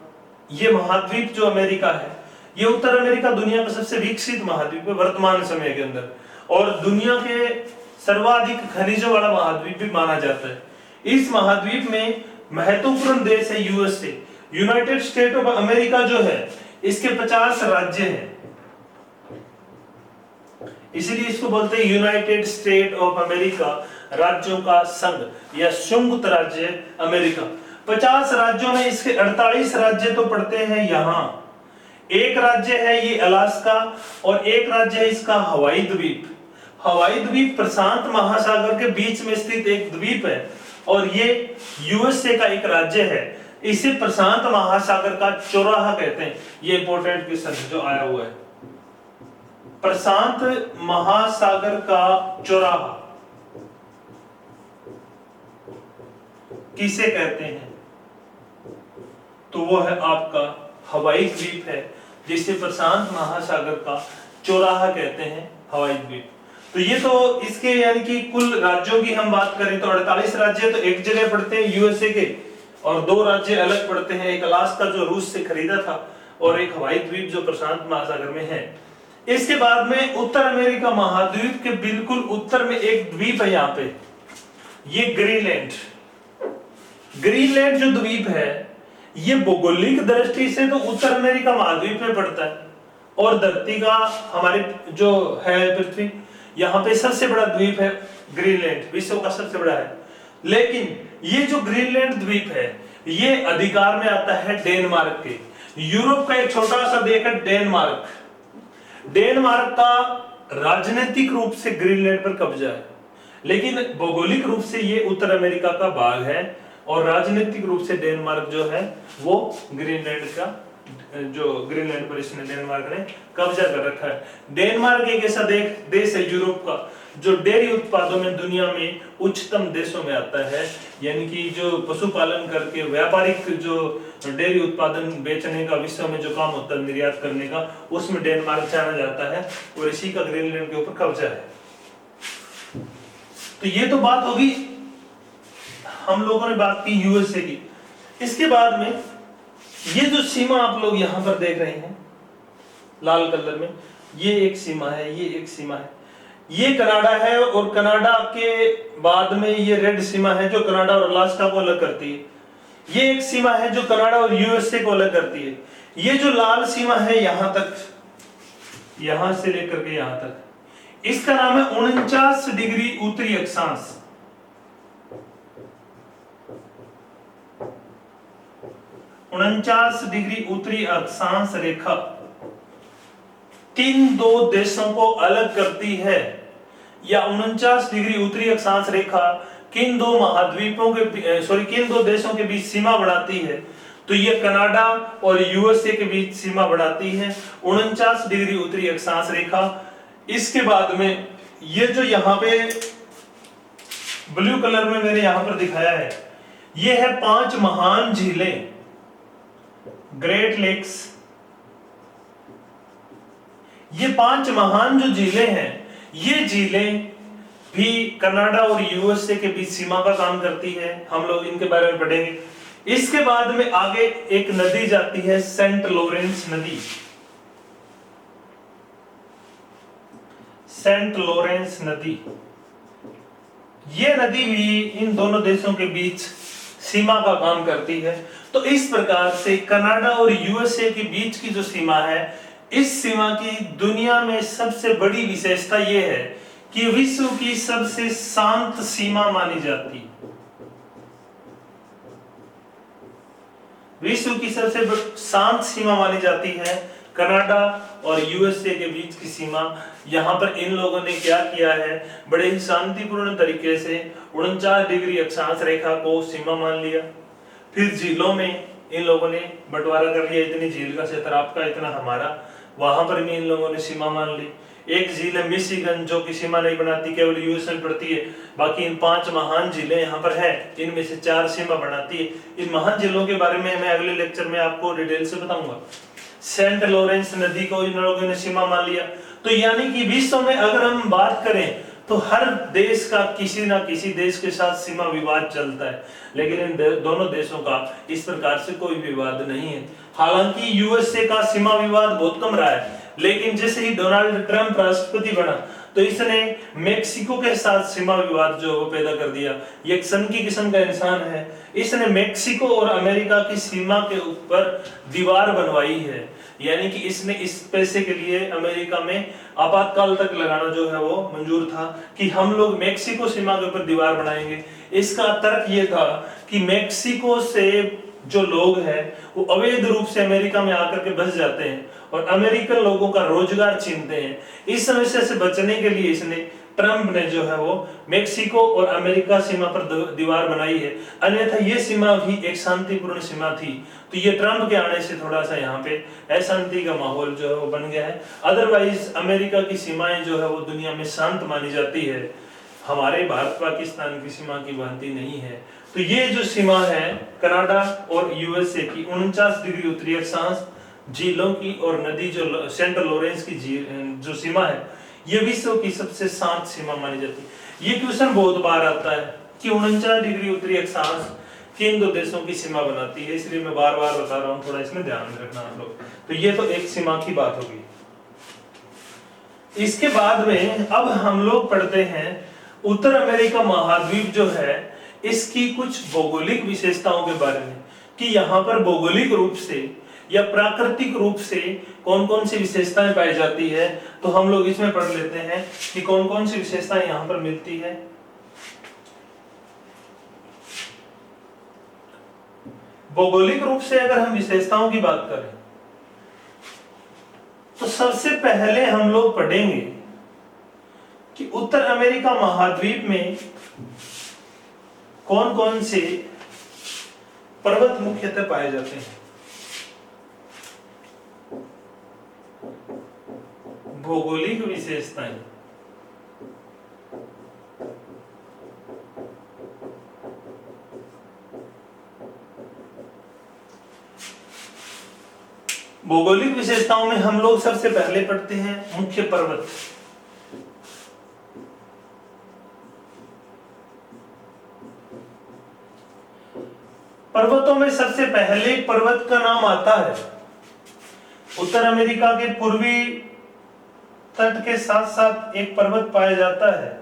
ये महाद्वीप जो अमेरिका है ये उत्तर अमेरिका दुनिया का सबसे विकसित महाद्वीप है वर्तमान समय के अंदर और दुनिया के सर्वाधिक खनिजों वाला महाद्वीप भी माना जाता है। इस महाद्वीप में महत्वपूर्ण देश है USA. United state of America जो है इसके 50 राज्य हैं, इसीलिए इसको बोलते हैं यूनाइटेड स्टेट ऑफ अमेरिका, राज्यों का संघ या संयुक्त राज्य अमेरिका। 50 राज्यों में इसके 48 राज्य तो पड़ते हैं यहाँ। एक राज्य है ये अलास्का और एक राज्य है इसका हवाई द्वीप। हवाई द्वीप प्रशांत महासागर के बीच में स्थित एक द्वीप है और ये यूएसए का एक राज्य है। इसे प्रशांत महासागर का चौराहा कहते हैं। ये इंपॉर्टेंट क्वेश्चन जो आया हुआ है, प्रशांत महासागर का चौराहा किसे कहते हैं? तो वो है आपका हवाई द्वीप है जिसे प्रशांत महासागर का चौराहा कहते हैं, हवाई द्वीप। तो ये तो इसके यानी कि कुल राज्यों की हम बात करें तो 48 राज्य तो एक जगह पड़ते हैं यूएसए के और 2 राज्य अलग पड़ते हैं, एक अलास्का जो रूस से खरीदा था और एक हवाई द्वीप जो प्रशांत महासागर में है। इसके बाद में उत्तर अमेरिका महाद्वीप के बिल्कुल उत्तर में एक द्वीप है यहाँ पे, ये ग्रीनलैंड। ग्रीनलैंड जो द्वीप है ये भौगोलिक दृष्टि से तो उत्तर अमेरिका महाद्वीप में पड़ता है और धरती का हमारे जो है पृथ्वी यहाँ पे सबसे बड़ा द्वीप है ग्रीनलैंड, विश्व का सबसे बड़ा है। लेकिन ये जो ग्रीनलैंड द्वीप है ये अधिकार में आता है डेनमार्क के। यूरोप का एक छोटा सा देश है डेनमार्क। डेनमार्क का राजनीतिक रूप से ग्रीनलैंड पर कब्जा है लेकिन भौगोलिक रूप से ये उत्तर अमेरिका का भाग है और राजनीतिक रूप से डेनमार्क जो है वो ग्रीनलैंड का जो ग्रीनलैंड पर इसने डेनमार्क ने कब्जा कर रखा है। डेनमार्क एक ऐसा देश है यूरोप का जो डेयरी उत्पादों में दुनिया में उच्चतम देशों में आता है, यानी कि जो पशुपालन करके व्यापारिक जो डेयरी उत्पादन बेचने का विश्व में जो काम होता है निर्यात करने का, उसमें डेनमार्क जाना जाता है और इसी का ग्रीनलैंड के ऊपर कब्जा है। तो ये तो बात होगी, हम लोगों ने बात की यूएसए की। इसके बाद में ये जो सीमा आप लोग यहां पर देख रहे हैं लाल कलर में, ये एक सीमा है, ये एक सीमा है, ये कनाडा है और कनाडा के बाद में ये रेड सीमा है जो कनाडा और अलास्का को अलग करती है। ये एक सीमा है जो कनाडा और यूएसए को अलग करती है। ये जो लाल सीमा है यहां तक, यहां से लेकर के यहां तक, इसका नाम है 49 डिग्री उत्तरी अक्षांश। 49 डिग्री उत्तरी अक्षांश रेखा किन दो देशों को अलग करती है, या 49 डिग्री उत्तरी अक्षांश रेखा किन दो महाद्वीपों के किन दो देशों के बीच सीमा बनाती है? तो ये कनाडा और यूएसए के बीच सीमा बनाती है 49 डिग्री उत्तरी अक्षांश रेखा। इसके बाद में ये जो यहाँ पे ब्लू कलर में मैंने यहां पर दिखाया है, ये है 5 महान झीलें, ग्रेट लेक्स। ये 5 महान जो झीलें हैं, ये झीलें भी कनाडा और यूएसए के बीच सीमा का काम करती है। हम लोग इनके बारे में पढ़ेंगे। इसके बाद में आगे एक नदी जाती है, सेंट लॉरेंस नदी। सेंट लॉरेंस नदी, ये नदी भी इन दोनों देशों के बीच सीमा का काम करती है। तो इस प्रकार से कनाडा और यूएसए के बीच की जो सीमा है, इस सीमा की दुनिया में सबसे बड़ी विशेषता यह है कि विश्व की सबसे शांत सीमा मानी जाती है। विश्व की सबसे शांत सीमा मानी जाती है कनाडा और यूएसए के बीच की सीमा। यहाँ पर इन लोगों ने क्या किया है, बड़े ही शांतिपूर्ण तरीके से 49 डिग्री अक्षांश रेखा को सीमा मान लिया। फिर झीलों में इन लोगों ने बंटवारा कर लिया, इतनी झील का क्षेत्र आपका, इतना हमारा, वहां पर भी इन लोगों ने सीमा मान ली। एक झील है मिशिगन जो कि सीमा नहीं बनाती, केवल यूएस में पड़ती है। बाकी इन 5 महान झीलें यहाँ पर है, इनमें से 4 सीमा बनाती है। इन महान झीलों के बारे में मैं अगले लेक्चर में आपको डिटेल से बताऊंगा। सेंट लॉरेंस नदी को इन लोगों ने सीमा मान लिया। तो यानी कि विश्व में अगर हम बात करें तो हर देश का किसी ना किसी देश के साथ सीमा विवाद चलता है, लेकिन इन दोनों देशों का इस प्रकार से कोई विवाद नहीं है। हालांकि यूएसए का सीमा विवाद बहुत कम रहा है, लेकिन जैसे ही डोनाल्ड ट्रंप राष्ट्रपति बना तो इसने मेक्सिको के साथ सीमा विवाद जो पैदा कर दिया। ये एक सनकी किस्म का इंसान है, इसने मेक्सिको और अमेरिका की सीमा के ऊपर दीवार बनवाई है। यानी कि इसने इस पैसे के लिए अमेरिका में आपातकाल तक लगाना जो है वो मंजूर था कि हम लोग मेक्सिको सीमा के ऊपर दीवार बनाएंगे। इसका तर्क ये था कि मेक्सिको से जो लोग हैं वो अवैध रूप से अमेरिका में आकर के बस जाते हैं और अमेरिकन लोगों का रोजगार छीनते हैं। इस समस्या से बचने के लिए इसने, ट्रंप ने जो है वो मेक्सिको और अमेरिका सीमा पर दीवार बनाई है। अन्यथा ये सीमा भी एक शांतिपूर्ण सीमा थी। तो ये ट्रंप के आने से थोड़ा सा यहाँ पे अशांति का माहौल जो है वो बन गया है। अदरवाइज अमेरिका की सीमाएं जो है वो दुनिया में शांत मानी जाती है, हमारे भारत पाकिस्तान की सीमा की भांति नहीं है। तो ये जो सीमा है कनाडा और यूएसए की 49 डिग्री उत्तरी अक्षांश, झीलों की और नदी जो सेंट लॉरेंस की जो सीमा है, ये विश्व की सबसे शांत सीमा मानी जाती है। ये क्वेश्चन बहुत बार आता है कि 49 डिग्री उत्तरी अक्षांश किन 2 देशों की सीमा बनाती है, इसलिए मैं बार बार बता रहा हूँ, थोड़ा इसमें ध्यान रखना आप लोग। तो ये तो एक सीमा की बात होगी। इसके बाद में अब हम लोग पढ़ते हैं उत्तर अमेरिका महाद्वीप जो है इसकी कुछ भौगोलिक विशेषताओं के बारे में, कि यहाँ पर भौगोलिक रूप से या प्राकृतिक रूप से कौन कौन सी विशेषताएं पाई जाती है। तो हम लोग इसमें पढ़ लेते हैं कि कौन कौन सी विशेषताएं यहाँ पर मिलती है। भौगोलिक रूप से अगर हम विशेषताओं की बात करें तो सबसे पहले हम लोग पढ़ेंगे कि उत्तर अमेरिका महाद्वीप में कौन कौन से पर्वत मुख्यतः पाए जाते हैं। भौगोलिक विशेषताएं, भौगोलिक विशेषताओं में हम लोग सबसे पहले पढ़ते हैं मुख्य पर्वत। पर्वतों में सबसे पहले पर्वत का नाम आता है, उत्तर अमेरिका के पूर्वी तट के साथ साथ एक पर्वत पाया जाता है,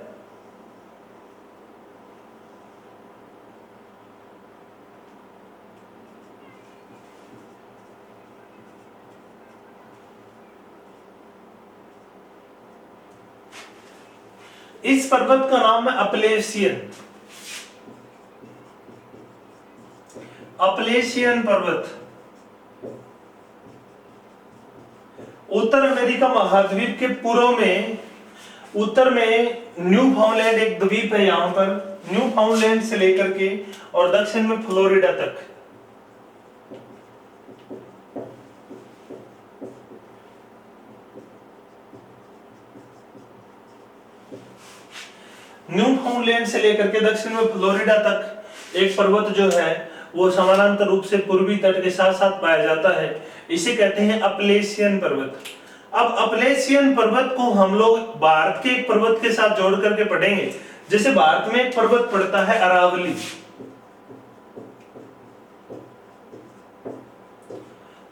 इस पर्वत का नाम है अपलेशियन। अपलेशियन पर्वत उत्तर अमेरिका महाद्वीप के पूर्व में, उत्तर में न्यूफाउंडलैंड एक द्वीप है, यहां पर न्यूफाउंडलैंड से लेकर के और दक्षिण में फ्लोरिडा तक। न्यूफाउंडलैंड से लेकर के दक्षिण में फ्लोरिडा तक एक पर्वत जो है वो समानांतर रूप से पूर्वी तट के साथ साथ पाया जाता है, इसे कहते हैं अपलेशियन पर्वत। अब अपलेशियन पर्वत को हम लोग भारत के एक पर्वत के साथ जोड़ करके पढ़ेंगे। जैसे भारत में एक पर्वत पड़ता है अरावली,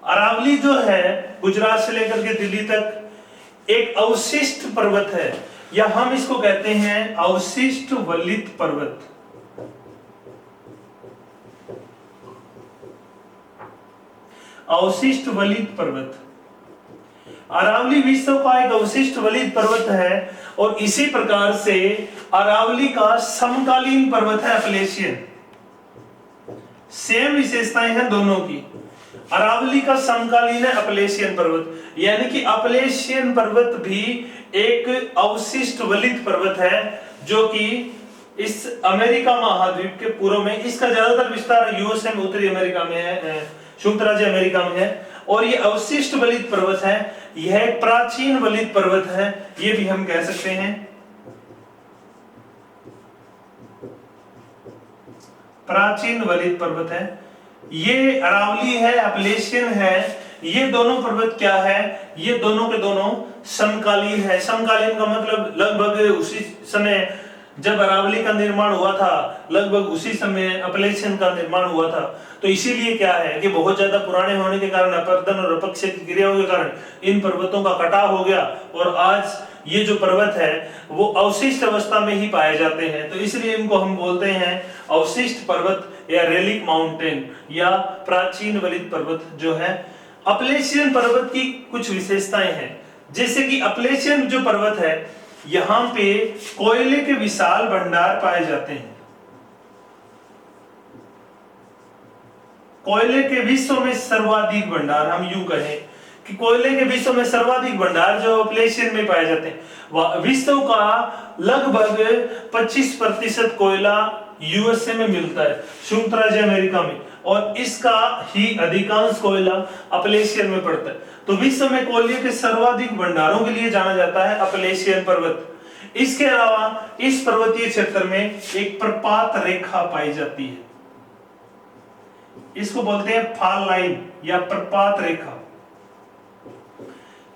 अरावली जो है गुजरात से लेकर के दिल्ली तक एक अवशिष्ट पर्वत है, या हम इसको कहते हैं अवशिष्ट वलित पर्वत। अवशिष्ट वलित पर्वत, अरावली विश्व का एक अवशिष्ट वलित पर्वत है और इसी प्रकार से अरावली का समकालीन पर्वत है अपलेशियन। सेम विशेषताएं हैं दोनों की। अरावली का समकालीन है अपलेशियन पर्वत, यानी कि अपलेशियन पर्वत भी एक अवशिष्ट वलित पर्वत है जो कि इस अमेरिका महाद्वीप के पूर्व में, इसका ज्यादातर विस्तार यूएसए में, उत्तरी अमेरिका में है, संयुक्त राज्य अमेरिका में है, और ये अवशिष्ट वलित पर्वत है। यह एक प्राचीन वलित पर्वत है, ये भी हम कह सकते हैं। प्राचीन वलित पर्वत है, ये अरावली है, अपलेशियन है। ये दोनों पर्वत क्या है, ये दोनों के दोनों समकालीन है। समकालीन का मतलब लगभग उसी समय जब अरावली का निर्माण हुआ था, लगभग उसी समय अपलेशियन का निर्माण हुआ था। तो इसीलिए क्या है कि बहुत ज्यादा पुराने होने के कारण, अपर्दन और अपक्षय की क्रियाओं के कारण इन पर्वतों का कटाव हो गया, और आज ये जो पर्वत है वो अवशिष्ट अवस्था में ही पाए जाते हैं। तो इसलिए इनको हम बोलते हैं अवशिष्ट पर्वत या रेलिक माउंटेन या प्राचीन वलित पर्वत जो है। अपलेशियन पर्वत की कुछ विशेषताएं हैं, जैसे कि अपलेशियन जो पर्वत है यहां पे कोयले के विशाल भंडार पाए जाते हैं। कोयले के विश्व में सर्वाधिक भंडार, हम यूं कहें कि कोयले के विश्व में सर्वाधिक भंडार जो अपलेशियन में पाए जाते हैं। विश्व का लगभग 25% कोयला यूएसए में मिलता है, संयुक्त राज्य अमेरिका में, और इसका ही अधिकांश कोयला अपलेशियन में पड़ता है। तो विश्व में कोयले के सर्वाधिक भंडारों के लिए जाना जाता है अपलेशियन पर्वत। इसके अलावा इस पर्वतीय क्षेत्र में एक प्रपात रेखा पाई जाती है, इसको बोलते हैं फॉल लाइन या प्रपात रेखा।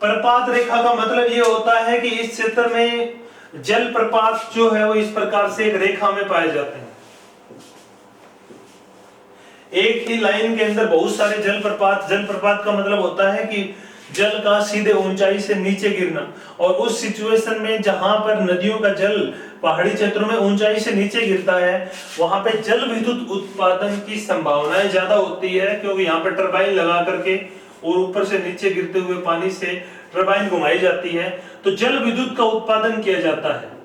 प्रपात रेखा का मतलब यह होता है कि इस क्षेत्र में जल प्रपात जो है वो इस प्रकार से एक रेखा में पाए जाते हैं। एक ही लाइन के अंदर बहुत सारे जलप्रपात। जलप्रपात का मतलब होता है कि जल का सीधे ऊंचाई से नीचे गिरना, और उस सिचुएशन में जहां पर नदियों का जल पहाड़ी क्षेत्रों में ऊंचाई से नीचे गिरता है वहां पे जल विद्युत उत्पादन की संभावनाएं ज्यादा होती है, क्योंकि यहाँ पे टरबाइन लगा करके और ऊपर से नीचे गिरते हुए पानी से टरबाइन घुमाई जाती है, तो जल विद्युत का उत्पादन किया जाता है।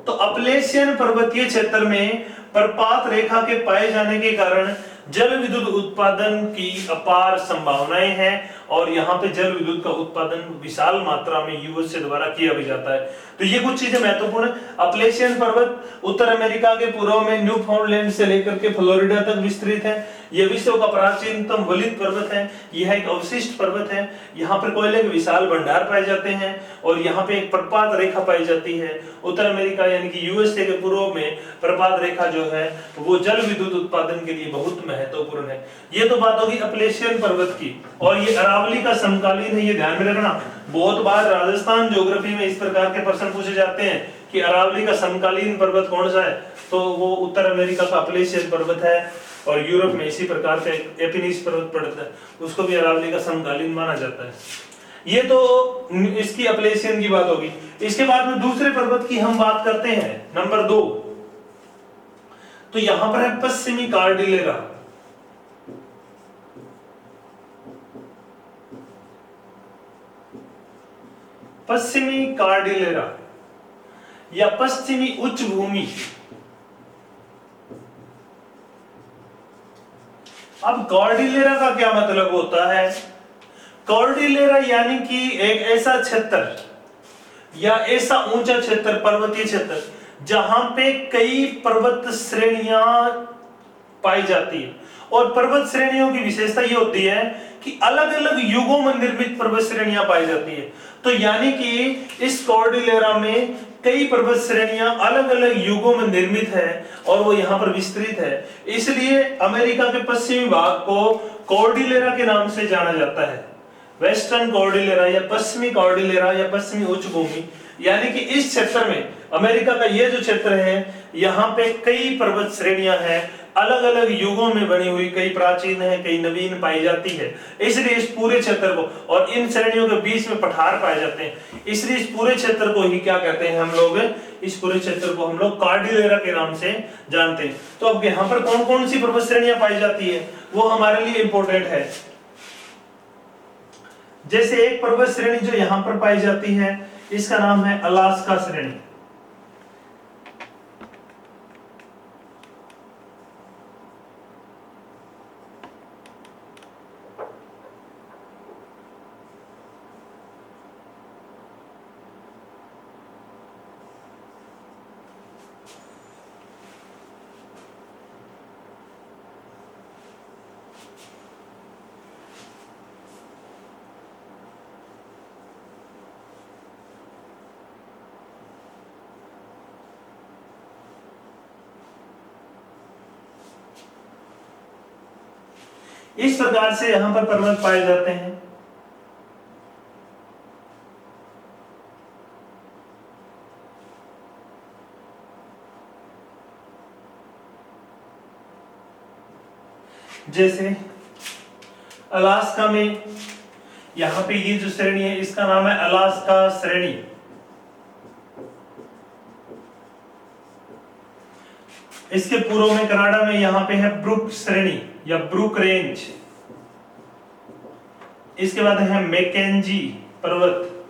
तो अपलेशियन पर्वतीय क्षेत्र में प्रपात रेखा के पाए जाने के कारण जल विद्युत उत्पादन की अपार संभावनाएं हैं, और यहाँ पे जल विद्युत का उत्पादन विशाल मात्रा में यूएसए द्वारा किया भी जाता है। तो ये कुछ चीजें महत्वपूर्ण है। अपलेशियन पर्वत उत्तर अमेरिका के पूर्व में न्यूफाउंडलैंड से लेकर के फ्लोरिडा तक विस्तृत है। यह विश्व का प्राचीनतम वलित पर्वत है। यह एक अवशिष्ट पर्वत है। यहाँ पर कोयले के विशाल भंडार पाए जाते हैं, और यहाँ पे एक प्रपात रेखा पाई जाती है। उत्तर अमेरिका यानी कि यूएसए के पूर्व में प्रपात रेखा जो है वो जल विद्युत उत्पादन के लिए बहुत महत्वपूर्ण है। ये तो बात होगी अपलेशियन पर्वत की, और ये अरावली का समकालीन है, ये ध्यान में रखना। बहुत बार राजस्थान ज्योग्राफी में इस प्रकार के प्रश्न पूछे जाते हैं कि अरावली का समकालीन पर्वत कौन सा है, तो वो उत्तर अमेरिका का अपलेशियन पर्वत है, और यूरोप में इसी प्रकार का एपिनीस पर्वत पड़ता है, उसको भी अरावली का समकालीन माना जाता है। ये तो इसकी अपलेशियन की बात होगी। इसके बाद में दूसरे पर्वत की हम बात करते हैं, नंबर 2। तो यहां पर है पश्चिमी कार्डिलेरा। पश्चिमी कार्डिलेरा या पश्चिमी उच्च भूमि। अब कॉर्डिलेरा का क्या मतलब होता है? कॉर्डिलेरा यानी कि एक ऐसा क्षेत्र या ऐसा ऊंचा क्षेत्र, पर्वतीय क्षेत्र, जहां पे कई पर्वत श्रेणियां पाई जाती है। और पर्वत श्रेणियों की विशेषता ये होती है कि अलग अलग युगों में निर्मित पर्वत श्रेणियां पाई जाती है। तो यानी कि इस कॉर्डिलेरा में कई पर्वत श्रेणियां अलग अलग युगों में निर्मित है, और वो यहाँ पर विस्तृत है। इसलिए अमेरिका के पश्चिमी भाग को कॉर्डिलेरा के नाम से जाना जाता है, वेस्टर्न कॉर्डिलेरा या पश्चिमी कॉर्डिलेरा या पश्चिमी उच्च भूमि। यानी कि इस क्षेत्र में, अमेरिका का ये जो क्षेत्र है, यहाँ पे कई पर्वत श्रेणियां हैं, अलग अलग युगों में बनी हुई, कई प्राचीन है, कई नवीन पाई जाती है। इसलिए इस पूरे क्षेत्र को, और इन श्रेणियों के बीच में पठार पाए जाते हैं, इसलिए इस पूरे क्षेत्र को ही क्या कहते हैं हम लोग? इस पूरे क्षेत्र को हम लोग कार्डिलेरा के नाम से जानते हैं। तो अब यहाँ पर कौन कौन सी पर्वत श्रेणियां पाई जाती है वो हमारे लिए इंपॉर्टेंट है। जैसे एक पर्वत श्रेणी जो यहां पर पाई जाती है, इसका नाम है अलास्का श्रेणी। इस प्रकार से यहाँ पर पर्वत पाए जाते हैं। जैसे अलास्का में यहाँ पे ये जो श्रेणी है इसका नाम है अलास्का श्रेणी। इसके पूर्व में कनाडा में यहाँ पे है ब्रुक श्रेणी या ब्रुक रेंज। इसके बाद है मैकेंजी पर्वत,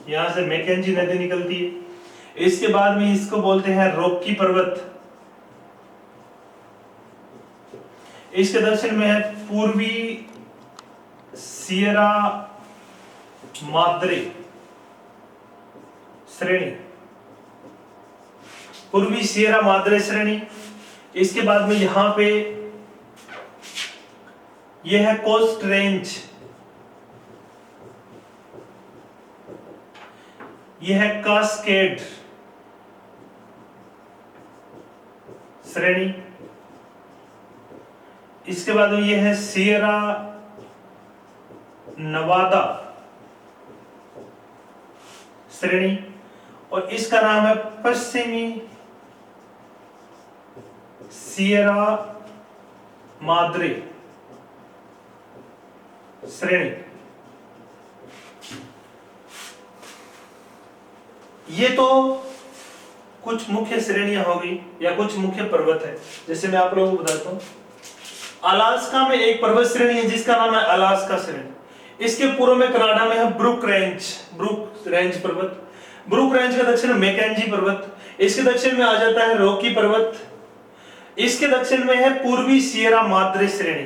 यहां से मैकेंजी नदी निकलती है। इसके बाद में इसको बोलते हैं रॉकी पर्वत। इसके दक्षिण में है पूर्वी सियरा माद्रे श्रेणी, पूर्वी सियरा माद्रे श्रेणी। इसके बाद में यहां पे यह है कोस्ट रेंज, यह है कास्केड श्रेणी। इसके बाद में यह है सियरा नवादा श्रेणी और इसका नाम है पश्चिमी सियरा माद्रे श्रेणी। ये तो कुछ मुख्य श्रेणियां होगी या कुछ मुख्य पर्वत है। जैसे मैं आप लोगों को बताता हूं, अलास्का में एक पर्वत श्रेणी है जिसका नाम है अलास्का श्रेणी। इसके पूर्व में कनाडा में है ब्रुक रेंज पर्वत। ब्रुक रेंज का दक्षिण में मैकेंजी पर्वत। इसके दक्षिण में आ जाता है रॉकी पर्वत। इसके दक्षिण में है पूर्वी सियरा माद्रे श्रेणी,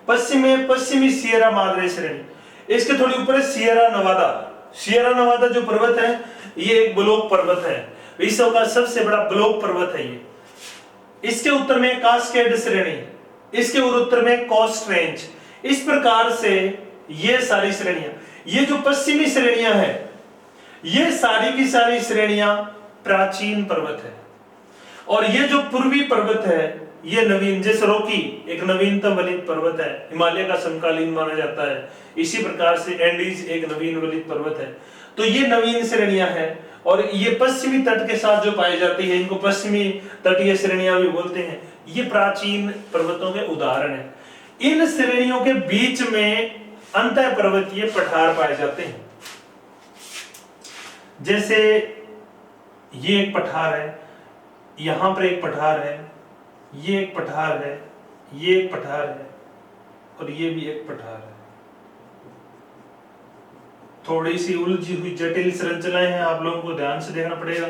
पश्चिम में पश्चिमी सियरा माद्रे श्रेणी। इसके थोड़ी ऊपर है सियरा नवादा। सियरा नवादा जो पर्वत है ये एक ब्लॉक पर्वत है, विश्व का सबसे बड़ा ब्लॉक पर्वत है ये। इसके उत्तर में कास्केड श्रेणी, इसके उत्तर में कोस्ट रेंज। इस प्रकार से ये सारी श्रेणियां, ये जो पश्चिमी श्रेणियां हैं ये सारी की सारी श्रेणियां प्राचीन पर्वत है और ये जो पूर्वी पर्वत है ये नवीन, जैसे रॉकी एक नवीनतम वलित पर्वत है, हिमालय का समकालीन माना जाता है। इसी प्रकार से एंडीज एक नवीन वलित पर्वत है। तो ये नवीन श्रेणियां हैं और ये पश्चिमी तट के साथ जो पाई जाती है इनको पश्चिमी तटीय श्रेणियां भी बोलते हैं। ये प्राचीन पर्वतों के उदाहरण हैं। इन श्रेणियों के बीच में अंतः पर्वतीय पठार पाए जाते हैं। जैसे ये एक पठार है, यहां पर एक पठार है, ये एक पठार है, ये एक पठार है और ये भी एक पठार है। थोड़ी सी उलझी हुई जटिल संरचनाएं हैं, आप लोगों को ध्यान से देखना पड़ेगा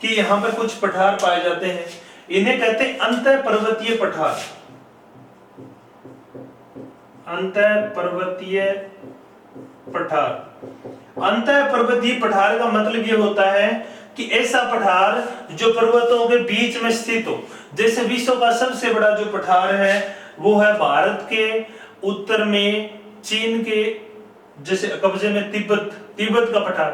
कि यहां पर कुछ पठार पाए जाते हैं। इन्हें कहते हैं अंतः पर्वतीय पठार। अंतः पर्वतीय पठार। अंतः पर्वतीय पठार का मतलब ये होता है कि ऐसा पठार जो पर्वतों के बीच में स्थित हो। जैसे विश्व का सबसे बड़ा जो पठार है वो है भारत के उत्तर में चीन के जैसे कब्जे में तिब्बत का पठार।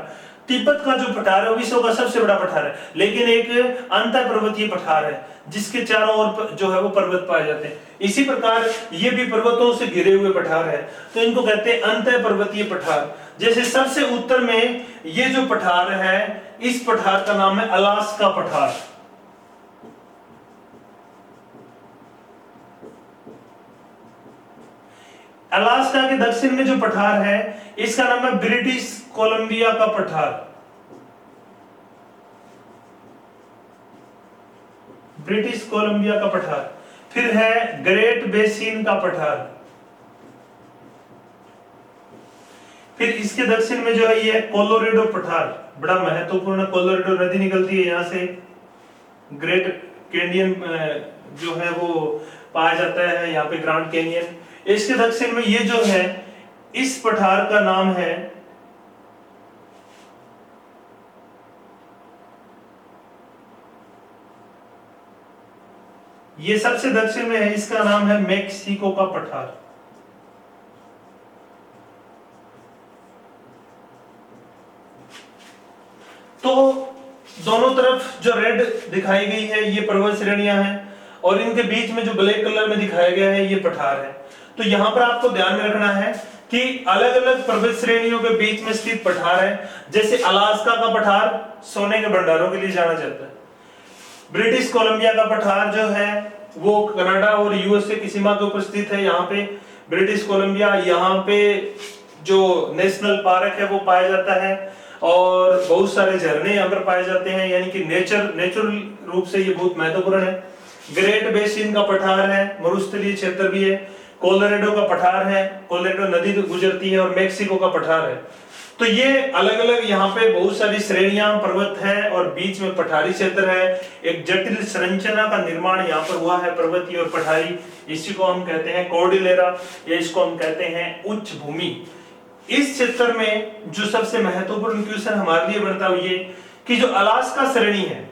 तिब्बत का जो पठार है विश्व का सबसे बड़ा पठार है, लेकिन एक अंतः पर्वतीय पठार है जिसके चारों ओर जो है वो पर्वत पाए जाते हैं। इसी प्रकार ये भी पर्वतों से घिरे हुए पठार है, तो इनको कहते हैं अंतः पर्वतीय पठार। जैसे सबसे उत्तर में ये जो पठार है इस पठार का नाम है अलास्का पठार। अलास्का के दक्षिण में जो पठार है इसका नाम है ब्रिटिश कोलंबिया का पठार। ब्रिटिश कोलंबिया का पठार। फिर है ग्रेट बेसिन का पठार। फिर इसके दक्षिण में जो है ये कोलोरेडो पठार, बड़ा महत्वपूर्ण। कोलोरेडो नदी निकलती है यहाँ से। ग्रेट कैनियन जो है वो पाया जाता है यहाँ पे, ग्रैंड कैनियन। इसके दक्षिण में ये जो है इस पठार का नाम है ये सबसे दक्षिण में है, इसका नाम है मेक्सिको का पठार। तो दोनों तरफ जो रेड दिखाई गई है ये पर्वत श्रेणियां हैं और इनके बीच में जो ब्लैक कलर में दिखाया गया है ये पठार है। तो यहाँ पर आपको ध्यान में रखना है कि अलग अलग पर्वत श्रेणियों के बीच में स्थित पठार है। जैसे अलास्का का पठार सोने के भंडारों के लिए जाना जाता है। ब्रिटिश कोलंबिया का पठार जो है वो कनाडा और यूएसए की सीमा के ऊपर स्थित है। यहाँ पे ब्रिटिश कोलंबिया, यहाँ पे जो नेशनल पार्क है वो पाया जाता है और बहुत सारे झरने यहाँ पर पाए जाते हैं, यानी कि नेचुरल रूप से ये बहुत महत्वपूर्ण है। ग्रेट बेसिन का पठार है, मरुस्थलीय क्षेत्र भी है। कोलोराडो का पठार है, कोलोराडो नदी गुजरती है। और मेक्सिको का पठार है। तो ये अलग अलग यहाँ पे बहुत सारी श्रेणियां पर्वत है और बीच में पठारी क्षेत्र है। एक जटिल संरचना का निर्माण यहाँ पर हुआ है, पर्वतीय और पठारी। इसी को हम कहते हैं कॉर्डिलेरा या इसको हम कहते हैं उच्च भूमि। इस क्षेत्र में जो सबसे महत्वपूर्ण क्वेश्चन हमारे लिए बनता है ये कि जो अलास्का श्रेणी है,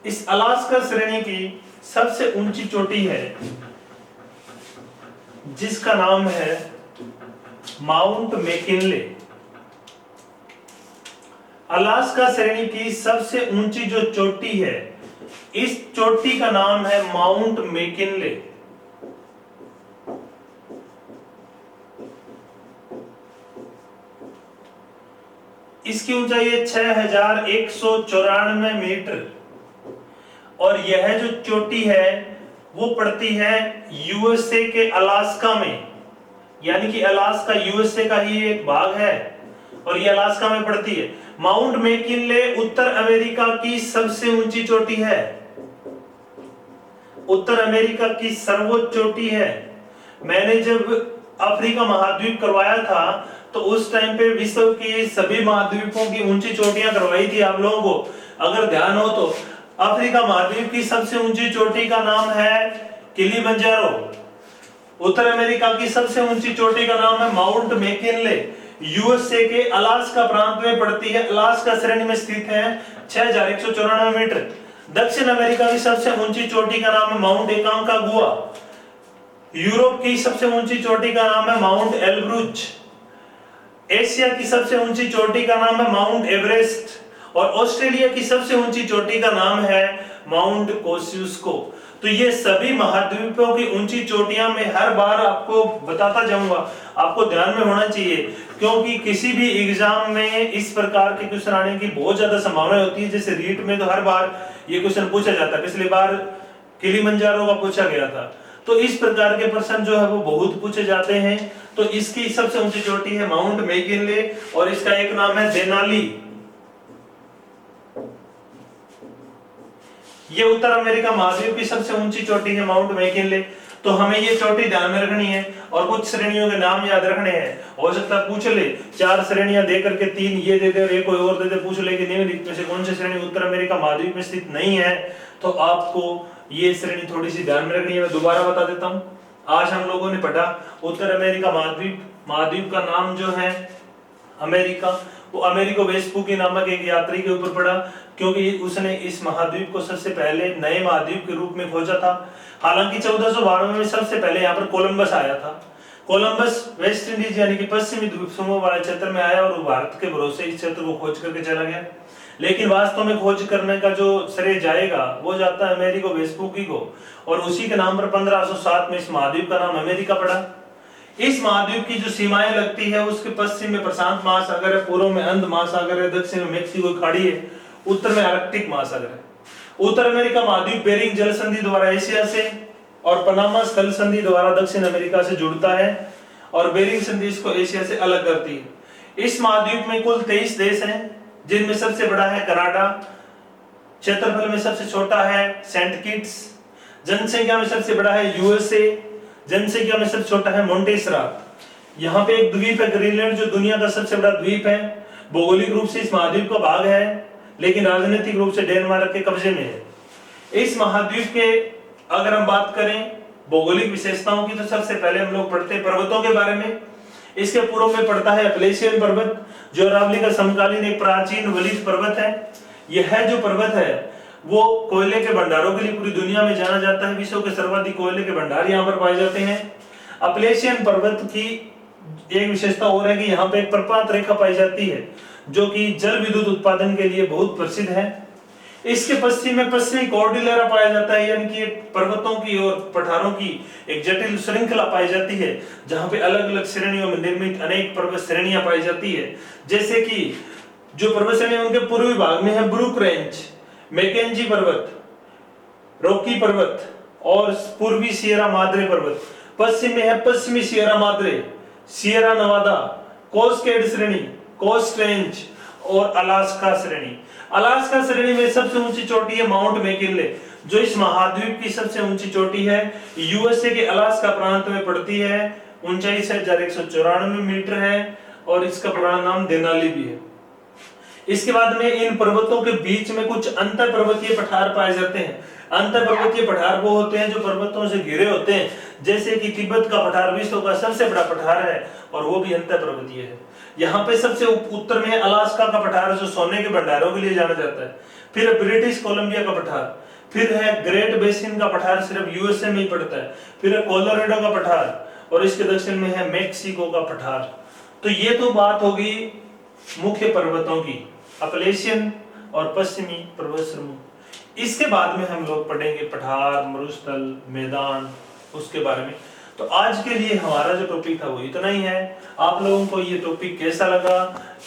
इस अलास्का श्रेणी की सबसे ऊंची चोटी है जिसका नाम है माउंट मैकिनले। अलास्का श्रेणी की सबसे ऊंची जो चोटी है, इस चोटी का नाम है माउंट मैकिनले। इसकी ऊंचाई है 6194 मीटर और यह जो चोटी है वो पड़ती है यूएसए के अलास्का में, यानी कि अलास्का यूएसए का ही एक भाग है और ये अलास्का में पड़ती है। माउंट मैकिनले उत्तर अमेरिका की सबसे ऊंची चोटी है, उत्तर अमेरिका की सर्वोच्च चोटी है। मैंने जब अफ्रीका महाद्वीप करवाया था तो उस टाइम पे विश्व की सभी महाद्वीपों की ऊंची चोटियां करवाई थी आप लोगों को, अगर ध्यान हो तो। अफ्रीका महाद्वीप की सबसे ऊंची चोटी का नाम है किलिमंजारो। उत्तर अमेरिका की सबसे ऊंची चोटी का नाम है माउंट मैकिनले। यूएसए के अलास्का प्रांत में पड़ती है, अलास्का श्रेणी में स्थित है, 6194 मीटर। दक्षिण अमेरिका की सबसे ऊंची चोटी का नाम है माउंट एकांकागुआ। यूरोप की सबसे ऊंची चोटी का नाम है माउंट एलब्रुज। एशिया की सबसे ऊंची चोटी का नाम है माउंट एवरेस्ट और ऑस्ट्रेलिया की सबसे ऊंची चोटी का नाम है माउंट कोस्युस्को। तो ये सभी महाद्वीपों की ऊंची चोटियां मैं हर बार आपको बताता जाऊंगा, आपको ध्यान में होना चाहिए, क्योंकि किसी भी एग्जाम में इस प्रकार के क्वेश्चन आने की बहुत ज्यादा संभावना होती है। जैसे रीट में तो हर बार ये क्वेश्चन पूछा जाता है, पिछली बार किलिमंजारो का पूछा गया था। तो इस प्रकार के प्रश्न जो है वो बहुत पूछे जाते हैं। तो इसकी सबसे ऊंची चोटी है माउंट मैकिनले और इसका एक नाम है देनाली। ये उत्तर अमेरिका महाद्वीप की सबसे ऊंची चोटी है माउंट मैकिनले। तो हमें ये चोटी ध्यान में रखनी है और कुछ श्रेणियों के नाम याद रखने हैं। हो सकता है पूछ ले, 4 श्रेणियां दे करके 3 ये दे दे और एक कोई और दे दे, पूछ ले कि निम्नलिखित में से कौन सी श्रेणी उत्तर अमेरिका महाद्वीप में स्थित नहीं है, तो आपको ये श्रेणी थोड़ी सी ध्यान में रखनी है। मैं दोबारा बता देता हूँ। आज हम लोगों ने पढ़ा उत्तर अमेरिका महाद्वीप का नाम जो है अमेरिका, वो अमेरिको वेस्पुकी नामक एक यात्री के ऊपर पड़ा, क्योंकि उसने इस महाद्वीप को सबसे पहले नए महाद्वीप के रूप में खोजा था। हालांकि 1492 में सबसे पहले यहाँ पर कोलंबस आया था। कोलंबस वेस्ट इंडीज यानी कि पश्चिमी द्वीप समूह वाले क्षेत्र में आया और भारत के भरोसे इस क्षेत्र को खोज करके चला गया। लेकिन वास्तव में खोज करने का जो श्रेय जाएगा वो जाता है अमेरिको वेस्पुकी को, और उसी के नाम पर 1507 में इस महाद्वीप का नाम अमेरिका पड़ा। इस महाद्वीप की जो सीमाएं लगती है उसके पश्चिम में प्रशांत महासागर है, पूर्व में अंध महासागर है, दक्षिण में मेक्सिको खाड़ी है, उत्तर में आर्कटिक महासागर है। उत्तर अमेरिका महाद्वीप बेरिंग जल संधि द्वारा एशिया से और पनामा स्थल संधि द्वारा दक्षिण अमेरिका से जुड़ता है और बेरिंग संधि इसको एशिया से अलग करती है। इस महाद्वीप में कुल 23 देश हैं, जिनमें सबसे बड़ा है कनाडा, क्षेत्रफल में सबसे छोटा है सेंट किट्स, जनसंख्या में सबसे बड़ा है यूएसए, जनसंख्या में सबसे छोटा है मोंटेसरात। यहाँ पे एक द्वीप है ग्रीनलैंड जो दुनिया का सबसे बड़ा द्वीप है। भौगोलिक रूप से इस महाद्वीप का भाग है लेकिन राजनीतिक रूप से डेनमार्क के कब्जे में है। इस महाद्वीप के अगर हम बात करें भौगोलिक विशेषताओं की, तो सबसे पहले हम लोग पढ़ते हैं पर्वतों के बारे में। इसके पूर्व में पड़ता है अपलेशियन पर्वत, जो अरावली का समकालीन एक प्राचीन वलित पर्वत है। यह जो पर्वत है वो कोयले के भंडारों के लिए पूरी दुनिया में जाना जाता है। विश्व के सर्वाधिक कोयले के भंडार यहाँ पर पाए जाते हैं। अपलेशियन पर्वत की एक विशेषता और है कि यहाँ पे एक प्रपात रेखा पाई जाती है जो कि जल विद्युत उत्पादन के लिए बहुत प्रसिद्ध है। इसके पश्चिम में पश्चिमी कॉर्डिलेरा पाया जाता है, यानी कि पर्वतों की और पठारों की एक जटिल श्रृंखला पाई जाती है, जहां पे अलग अलग श्रेणियों में निर्मित अनेक पर्वत श्रेणियां पाई जाती है। जैसे कि जो पर्वत श्रेणी उनके पूर्वी भाग में है ब्रूक रेंज, मैकेंजी पर्वत, रॉकी पर्वत और पूर्वी सियरा माद्रे पर्वत। पश्चिम में है पश्चिमी सियरा माद्रे, सियरा नवादा, कोस्केड श्रेणी, कोस्ट रेंज और अलास्का श्रेणी। अलास्का श्रेणी में सबसे ऊंची चोटी है माउंट मैकिनले, जो इस महाद्वीप की सबसे ऊंची चोटी है। यूएसए के अलास्का प्रांत में पड़ती है। ऊंचाई 6194 मीटर है और इसका पुराना नाम देनाली भी है। इसके बाद में इन पर्वतों के बीच में कुछ अंतर पर्वतीय पठार पाए जाते हैं। अंतर पर्वतीय पठार वो होते हैं जो पर्वतों से घिरे होते हैं, जैसे कि तिब्बत का पठार विश्व का सबसे बड़ा पठार है और वो भी अंतर पर्वतीय है। यहाँ पे सबसे उत्तर में अलास्का का पठार जो सोने के भंडारों के लिए जाना जाता है। फिर ब्रिटिश कोलंबिया का पठार, फिर है ग्रेट बेसिन का पठार, सिर्फ यूएसए में ही पड़ता है। फिर है कोलोराडो का पठार और इसके दक्षिण में है मेक्सिको का पठार। तो ये तो बात होगी मुख्य पर्वतों की, अपलेशियन और पश्चिमी पर्वत समूह। इसके बाद में हम लोग पढ़ेंगे पठार, मरुस्थल, मैदान, उसके बारे में। तो आज के लिए हमारा जो टॉपिक था वो इतना ही है। आप लोगों को ये टॉपिक कैसा लगा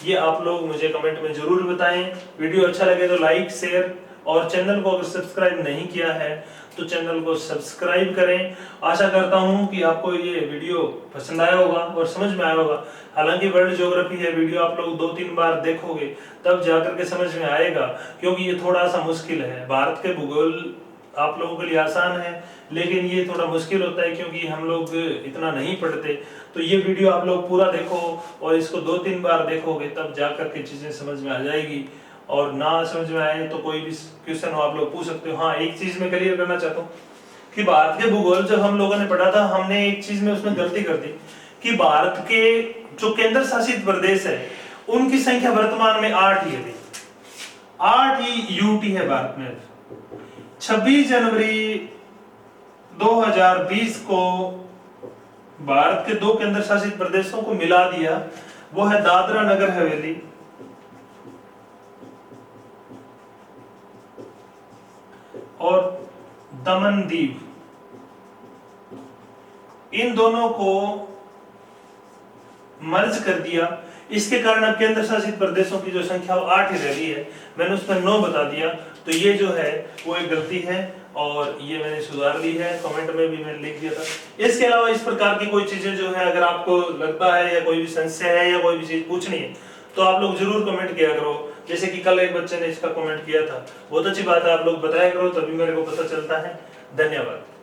ये आप लोग मुझे कमेंट में जरूर बताएं। वीडियो अच्छा लगे तो लाइक, शेयर और चैनल को अगर सब्सक्राइब नहीं किया है तो चैनल को सब्सक्राइब करें। आशा करता हूं कि आपको ये वीडियो पसंद आया होगा और समझ में आया होगा। हालांकि वर्ल्ड ज्योग्राफी है, वीडियो आप लोग 2-3 बार देखोगे तब जाकर के समझ में आएगा, क्योंकि ये थोड़ा सा मुश्किल है। भारत के भूगोल आप लोगों के लिए आसान है, लेकिन ये थोड़ा मुश्किल होता है क्योंकि हम लोग इतना नहीं पढ़ते। तो ये वीडियो आप लोग पूरा देखो और इसको 2-3 बार देखोगे तब जाकर के चीजें समझ में आ जाएगी। और ना समझ में आए तो कोई भी क्वेश्चन हो आप लोग पूछ सकते हो। हाँ, एक चीज मैं क्लियर करना चाहता हूँ कि भारत के भूगोल जब हम लोगों ने पढ़ा था, हमने एक चीज में उसमें गलती कर दी कि भारत के जो केंद्र शासित प्रदेश है उनकी संख्या वर्तमान में 8 ही है। 8 ही यूटी है भारत में। 26 जनवरी 2020 को भारत के 2 केंद्र शासित प्रदेशों को मिला दिया, वो है दादरा नगर हवेली और दमन दीव। इन दोनों को मर्ज कर दिया। इसके कारण अब केंद्र शासित प्रदेशों की जो संख्या 8 ही रह गई है। मैंने उसमें 9 बता दिया, तो ये जो है वो एक गलती है और ये मैंने सुधार ली है। कमेंट में भी मैंने लिख दिया था। इसके अलावा इस प्रकार की कोई चीजें जो है अगर आपको लगता है या कोई भी संशय है या कोई भी चीज पूछनी है तो आप लोग जरूर कमेंट किया करो। जैसे कि कल एक बच्चे ने इसका कमेंट किया था, बहुत अच्छी बात है, आप लोग बताया करो तभी मेरे को पता चलता है। धन्यवाद।